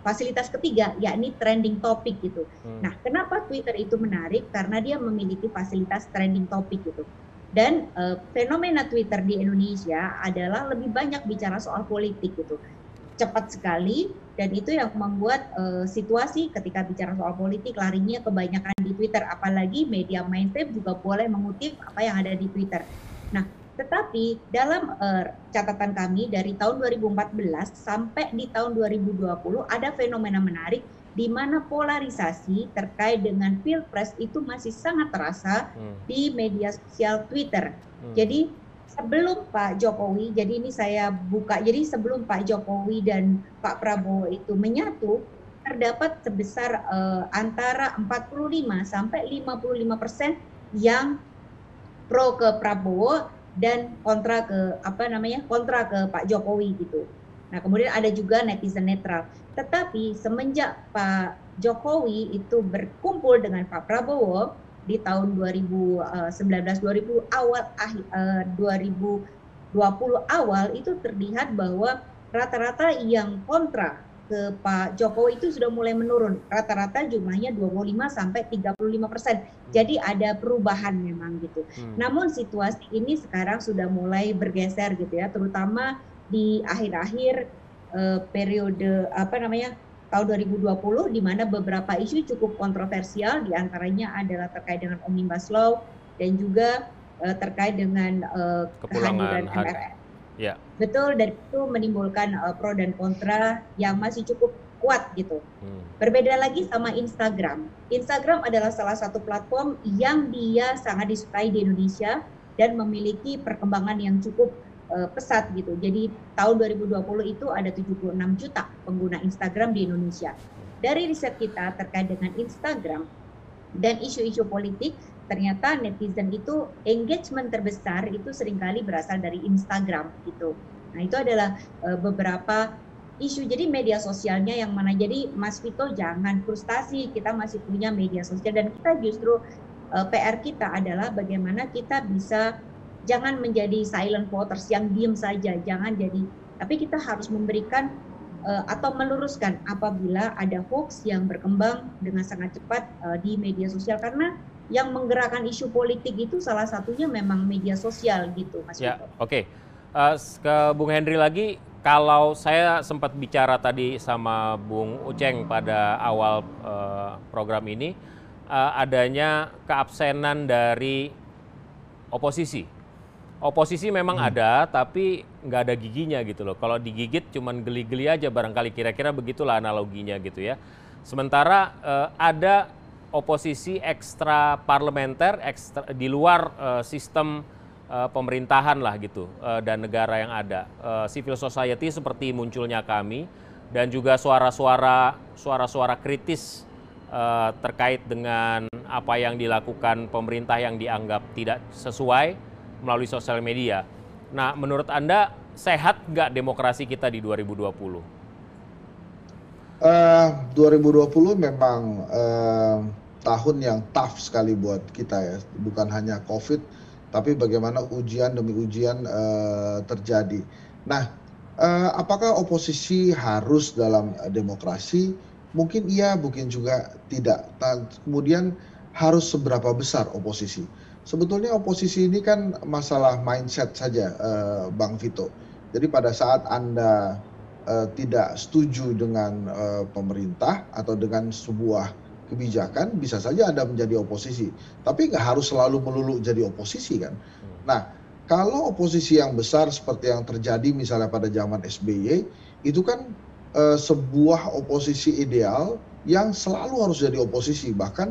fasilitas ketiga, yakni trending topic gitu. Nah, kenapa Twitter itu menarik? Karena dia memiliki fasilitas trending topic gitu. Dan fenomena Twitter di Indonesia adalah lebih banyak bicara soal politik gitu. Cepat sekali, dan itu yang membuat situasi ketika bicara soal politik larinya kebanyakan di Twitter, apalagi media mainstream juga boleh mengutip apa yang ada di Twitter. Nah, tetapi dalam catatan kami dari tahun 2014 sampai di tahun 2020 ada fenomena menarik di mana polarisasi terkait dengan Pilpres itu masih sangat terasa di media sosial Twitter. Jadi sebelum Pak Jokowi, jadi ini saya buka, jadi sebelum Pak Jokowi dan Pak Prabowo itu menyatu, terdapat sebesar antara 45 sampai 55% yang pro ke Prabowo dan kontra ke kontra ke Pak Jokowi gitu. Nah, kemudian ada juga netizen netral. Tetapi semenjak Pak Jokowi itu berkumpul dengan Pak Prabowo di tahun 2019, 2020 awal itu terlihat bahwa rata-rata yang kontra ke Pak Jokowi itu sudah mulai menurun. Rata-rata jumlahnya 25-35%. Jadi ada perubahan memang gitu. Namun situasi ini sekarang sudah mulai bergeser gitu ya, terutama di akhir-akhir periode tahun 2020, di mana beberapa isu cukup kontroversial, diantaranya adalah terkait dengan Omnibus Law dan juga terkait dengan kehadiran MRR. Ya. Betul, dan itu menimbulkan pro dan kontra yang masih cukup kuat gitu. Berbeda lagi sama Instagram. Instagram adalah salah satu platform yang dia sangat disukai di Indonesia dan memiliki perkembangan yang cukup pesat gitu. Jadi tahun 2020 itu ada 76 juta pengguna Instagram di Indonesia. Dari riset kita terkait dengan Instagram dan isu-isu politik, ternyata netizen itu engagement terbesar itu seringkali berasal dari Instagram gitu. Nah, itu adalah beberapa isu. Jadi media sosialnya yang mana. Jadi Mas Vito jangan frustasi, kita masih punya media sosial dan kita justru PR kita adalah bagaimana kita bisa jangan menjadi silent voters yang diem saja, tapi kita harus memberikan atau meluruskan apabila ada hoax yang berkembang dengan sangat cepat di media sosial, karena yang menggerakkan isu politik itu salah satunya memang media sosial gitu, Mas ya, Vito. Oke. Ke Bung Henry lagi, kalau saya sempat bicara tadi sama Bung Uceng pada awal program ini, adanya keabsenan dari oposisi. Oposisi memang ada, tapi nggak ada giginya gitu loh. Kalau digigit cuman geli-geli aja barangkali, kira-kira begitulah analoginya gitu ya. Sementara ada oposisi ekstra parlementer, di luar sistem pemerintahan lah gitu dan negara yang ada. Civil society seperti munculnya kami dan juga suara-suara kritis terkait dengan apa yang dilakukan pemerintah yang dianggap tidak sesuai melalui sosial media. Nah, menurut Anda sehat nggak demokrasi kita di 2020? 2020 memang tahun yang tough sekali buat kita ya, bukan hanya COVID, tapi bagaimana ujian demi ujian terjadi. Nah, apakah oposisi harus dalam demokrasi? Mungkin iya, mungkin juga tidak. Nah, kemudian harus seberapa besar oposisi? Sebetulnya oposisi ini kan masalah mindset saja, Bang Vito. Jadi pada saat Anda tidak setuju dengan pemerintah atau dengan sebuah kebijakan, bisa saja Anda menjadi oposisi. Tapi nggak harus selalu melulu jadi oposisi kan. Nah, kalau oposisi yang besar seperti yang terjadi misalnya pada zaman SBY, itu kan sebuah oposisi ideal yang selalu harus jadi oposisi, bahkan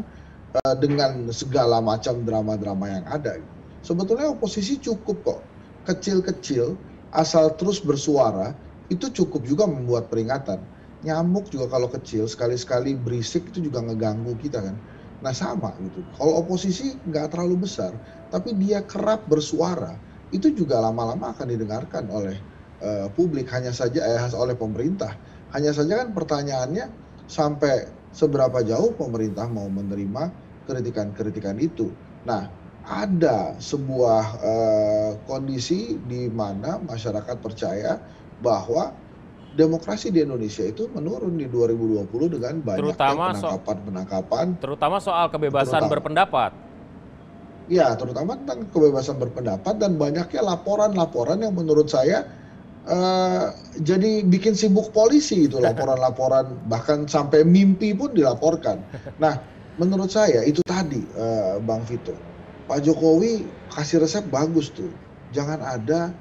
dengan segala macam drama-drama yang ada. Sebetulnya oposisi cukup kok, kecil-kecil, asal terus bersuara, itu cukup juga membuat peringatan. Nyamuk juga kalau kecil, sekali-sekali berisik itu juga ngeganggu kita kan. Nah sama gitu, kalau oposisi nggak terlalu besar, tapi dia kerap bersuara, itu juga lama-lama akan didengarkan oleh publik, hanya saja oleh pemerintah. Hanya saja kan pertanyaannya sampai seberapa jauh pemerintah mau menerima kritikan-kritikan itu. Nah, ada sebuah kondisi di mana masyarakat percaya bahwa demokrasi di Indonesia itu menurun di 2020 dengan banyaknya penangkapan. Terutama soal kebebasan berpendapat. Ya, terutama tentang kebebasan berpendapat dan banyaknya laporan-laporan yang menurut saya jadi bikin sibuk polisi itu, laporan-laporan, bahkan sampai mimpi pun dilaporkan. Nah, menurut saya itu tadi, Bang Vito, Pak Jokowi kasih resep bagus tuh, jangan ada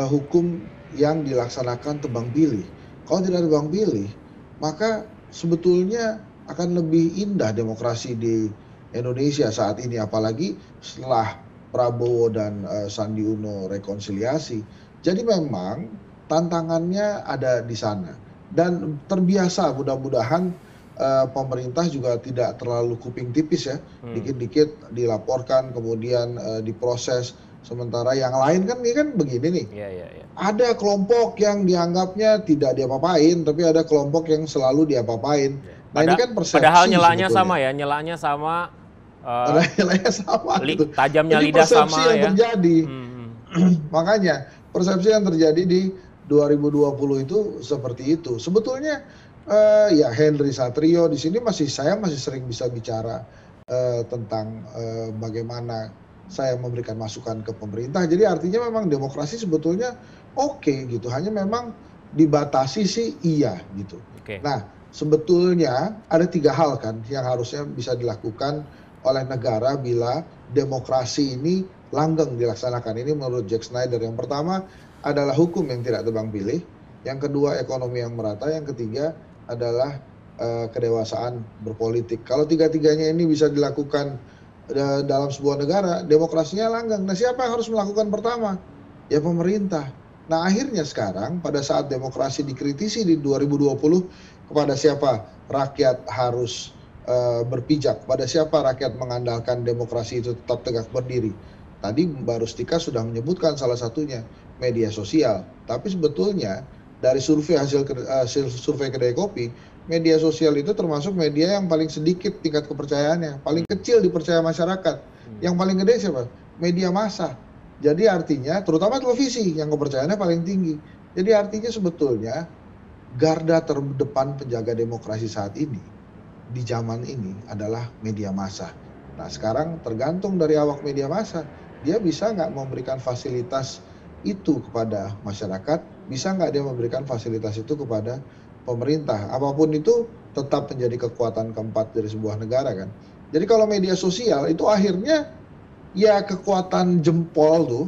hukum yang dilaksanakan tebang pilih. Kalau tidak tebang pilih, maka sebetulnya akan lebih indah demokrasi di Indonesia saat ini, apalagi setelah Prabowo dan Sandi Uno rekonsiliasi. Jadi memang tantangannya ada di sana. Dan terbiasa, mudah-mudahan pemerintah juga tidak terlalu kuping tipis ya, dikit-dikit dilaporkan kemudian diproses, sementara yang lain kan ini kan begini nih, ada kelompok yang dianggapnya tidak diapa-apain, tapi ada kelompok yang selalu diapa-apain. Nah ini kan persepsi. Padahal nyelanya sama ya, nyelanya sama, gitu. tajamnya lidah sama yang ya. terjadi. Makanya persepsi yang terjadi di 2020 itu seperti itu. Sebetulnya ya Henry Satrio di sini saya masih sering bisa bicara tentang bagaimana saya memberikan masukan ke pemerintah. Jadi artinya memang demokrasi sebetulnya oke gitu. Hanya memang dibatasi sih iya gitu. Nah, sebetulnya ada 3 hal kan yang harusnya bisa dilakukan oleh negara bila demokrasi ini langgeng dilaksanakan. Ini menurut Jack Snyder. Yang pertama adalah hukum yang tidak tebang pilih, yang kedua ekonomi yang merata, yang ketiga adalah kedewasaan berpolitik. Kalau 3-tiganya ini bisa dilakukan dalam sebuah negara, demokrasinya langgeng. Nah, siapa yang harus melakukan pertama? Ya pemerintah. Nah, akhirnya sekarang pada saat demokrasi dikritisi di 2020, kepada siapa rakyat harus berpijak, pada siapa rakyat mengandalkan demokrasi itu tetap tegak berdiri. Tadi Mbak Rustika sudah menyebutkan salah satunya media sosial. Tapi sebetulnya dari hasil survei Kedai Kopi, media sosial itu termasuk media yang paling sedikit tingkat kepercayaannya, paling kecil dipercaya masyarakat. Yang paling gede siapa? Media massa. Jadi artinya terutama televisi yang kepercayaannya paling tinggi. Jadi artinya sebetulnya garda terdepan penjaga demokrasi saat ini di zaman ini adalah media massa. Nah, sekarang tergantung dari awak media massa, dia bisa nggak memberikan fasilitas itu kepada masyarakat, bisa nggak dia memberikan fasilitas itu kepada pemerintah. Apapun itu tetap menjadi kekuatan keempat dari sebuah negara kan. Jadi kalau media sosial itu akhirnya ya kekuatan jempol tuh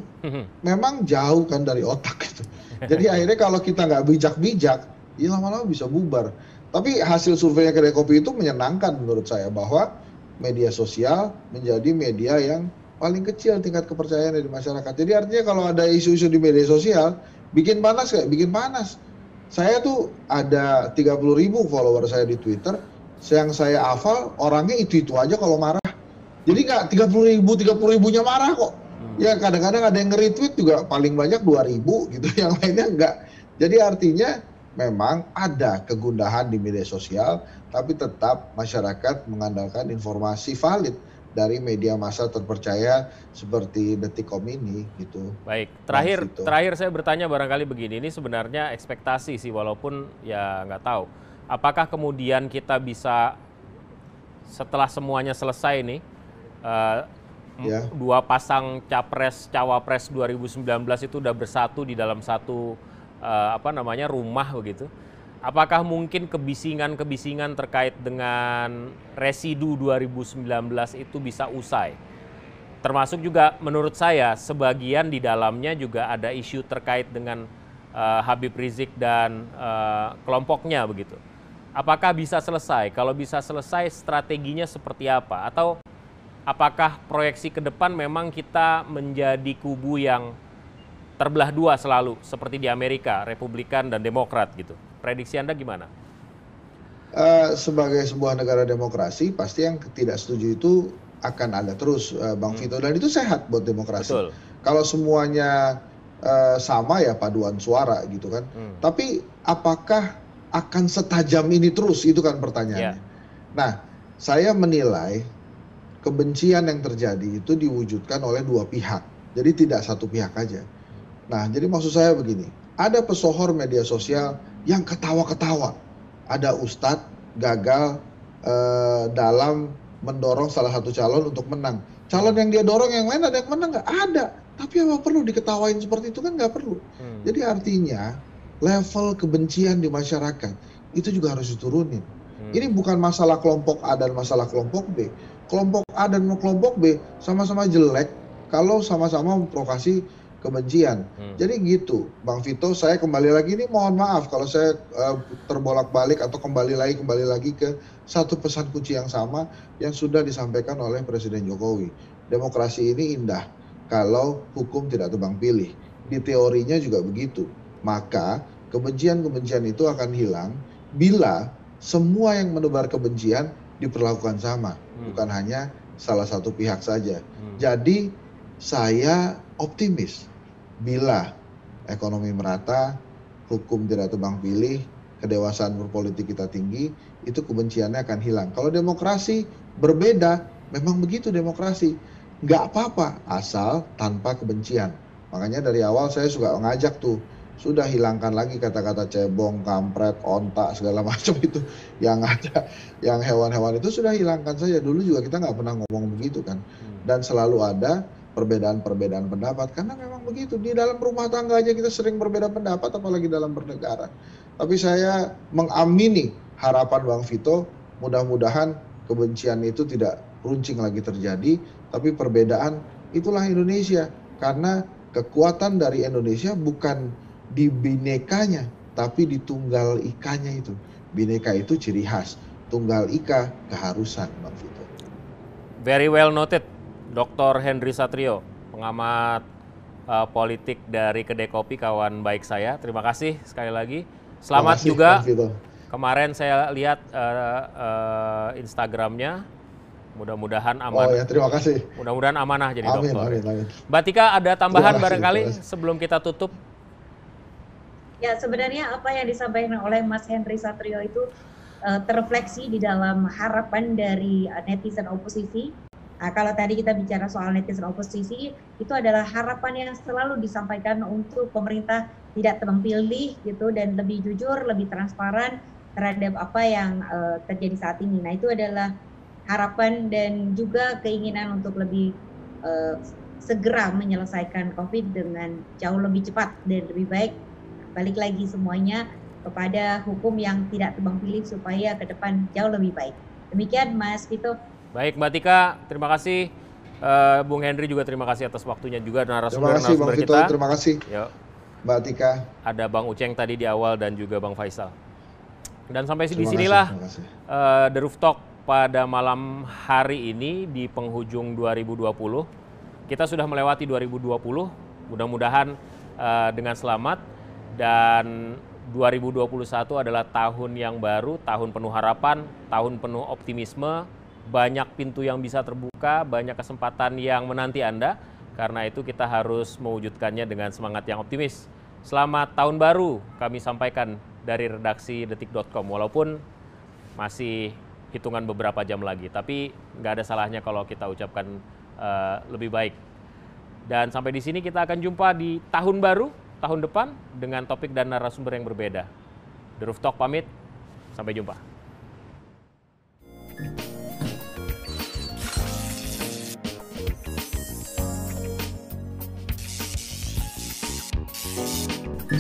memang jauh kan dari otak gitu. Jadi akhirnya kalau kita nggak bijak-bijak, ya lama-lama bisa bubar. Tapi hasil surveinya Kedai Kopi itu menyenangkan menurut saya bahwa media sosial menjadi media yang paling kecil tingkat kepercayaan dari masyarakat. Jadi artinya kalau ada isu-isu di media sosial, bikin panas kayak bikin panas. Saya tuh ada 30.000 follower saya di Twitter, yang saya hafal orangnya itu aja kalau marah. Jadi nggak 30.000-nya marah kok. Ya kadang-kadang ada yang nge-retweet juga paling banyak 2.000 gitu, yang lainnya enggak. Jadi artinya memang ada kegundahan di media sosial, tapi tetap masyarakat mengandalkan informasi valid dari media massa terpercaya seperti Detikcom ini gitu. Baik, terakhir saya bertanya barangkali begini, ini sebenarnya ekspektasi sih walaupun ya nggak tahu. Apakah kemudian kita bisa setelah semuanya selesai nih, dua pasang cawapres 2019 itu udah bersatu di dalam satu rumah begitu. Apakah mungkin kebisingan-kebisingan terkait dengan residu 2019 itu bisa usai? Termasuk juga menurut saya sebagian di dalamnya juga ada isu terkait dengan Habib Rizik dan kelompoknya begitu. Apakah bisa selesai? Kalau bisa selesai strateginya seperti apa? Atau apakah proyeksi ke depan memang kita menjadi kubu yang terbelah dua selalu seperti di Amerika, Republikan dan Demokrat gitu? Prediksi Anda gimana? Sebagai sebuah negara demokrasi, pasti yang tidak setuju itu akan ada terus, Bang Vito. Dan itu sehat buat demokrasi. Betul. Kalau semuanya sama ya paduan suara gitu kan. Tapi apakah akan setajam ini terus? Itu kan pertanyaannya. Nah, saya menilai kebencian yang terjadi itu diwujudkan oleh dua pihak. Jadi tidak satu pihak aja. Nah, jadi maksud saya begini, ada pesohor media sosial yang ketawa-ketawa. Ada ustadz gagal dalam mendorong salah satu calon untuk menang. Calon yang dia dorong yang lain ada yang menang nggak? Ada. Tapi apa perlu diketawain seperti itu kan nggak perlu. Jadi artinya level kebencian di masyarakat itu juga harus diturunin. Ini bukan masalah kelompok A dan masalah kelompok B. Kelompok A dan kelompok B sama-sama jelek kalau sama-sama memprovokasi kebencian. Jadi gitu, Bang Vito, saya kembali lagi ini mohon maaf kalau saya terbolak-balik atau kembali lagi ke satu pesan kunci yang sama yang sudah disampaikan oleh Presiden Jokowi. Demokrasi ini indah kalau hukum tidak tebang pilih. Di teorinya juga begitu. Maka kebencian-kebencian itu akan hilang bila semua yang menebar kebencian diperlakukan sama, bukan hanya salah satu pihak saja. Jadi saya optimis bila ekonomi merata, hukum tidak tebang pilih, kedewasaan berpolitik kita tinggi, itu kebenciannya akan hilang. Kalau demokrasi berbeda, memang begitu demokrasi. Nggak apa-apa asal tanpa kebencian. Makanya dari awal saya suka ngajak tuh, sudah hilangkan lagi kata-kata cebong, kampret, ontak, segala macam itu yang ada, yang hewan-hewan itu sudah hilangkan saja. Dulu juga kita nggak pernah ngomong begitu kan. Dan selalu ada perbedaan-perbedaan pendapat, karena memang begitu. Di dalam rumah tangga aja kita sering berbeda pendapat, apalagi dalam bernegara. Tapi saya mengamini harapan Bang Vito, mudah-mudahan kebencian itu tidak runcing lagi terjadi, tapi perbedaan itulah Indonesia. Karena kekuatan dari Indonesia bukan di binekanya, tapi di tunggal ikanya itu. Bineka itu ciri khas, tunggal ika keharusan, Bang Vito. Very well noted, Dr. Henry Satrio, pengamat politik dari Kedai Kopi, kawan baik saya. Terima kasih sekali lagi. Selamat kasih, juga. Bang Vito. Kemarin saya lihat Instagramnya. Mudah-mudahan aman. Oh ya, terima kasih. Mudah-mudahan amanah jadi Amin, dokter. amin, amin. Mbak Tika, ada tambahan Terima kasih, barangkali terima kasih. sebelum kita tutup? Ya, sebenarnya apa yang disampaikan oleh Mas Henry Satrio itu terrefleksi di dalam harapan dari netizen oposisi. Nah, kalau tadi kita bicara soal netizen oposisi, itu adalah harapan yang selalu disampaikan untuk pemerintah tidak tebang pilih gitu, dan lebih jujur, lebih transparan terhadap apa yang terjadi saat ini. Nah, itu adalah harapan dan juga keinginan untuk lebih segera menyelesaikan COVID dengan jauh lebih cepat dan lebih baik. Balik lagi semuanya kepada hukum yang tidak tebang pilih supaya ke depan jauh lebih baik. Demikian Mas Vito. Baik Mbak Tika, terima kasih. Bung Henry juga terima kasih atas waktunya juga, Terima kasih narasumber Bang Vito, kita. terima kasih Yuk. Mbak Tika. Ada Bang Uceng tadi di awal dan juga Bang Faisal. Dan sampai di Terima sinilah kasih. The Roof Talk pada malam hari ini di penghujung 2020. Kita sudah melewati 2020, mudah-mudahan dengan selamat, dan 2021 adalah tahun yang baru, tahun penuh harapan, tahun penuh optimisme, banyak pintu yang bisa terbuka, banyak kesempatan yang menanti Anda. Karena itu kita harus mewujudkannya dengan semangat yang optimis. Selamat tahun baru kami sampaikan dari redaksi detik.com, walaupun masih hitungan beberapa jam lagi, tapi nggak ada salahnya kalau kita ucapkan lebih baik. Dan sampai di sini kita akan jumpa di tahun baru, tahun depan dengan topik dan narasumber yang berbeda. The Roof Talk pamit, sampai jumpa.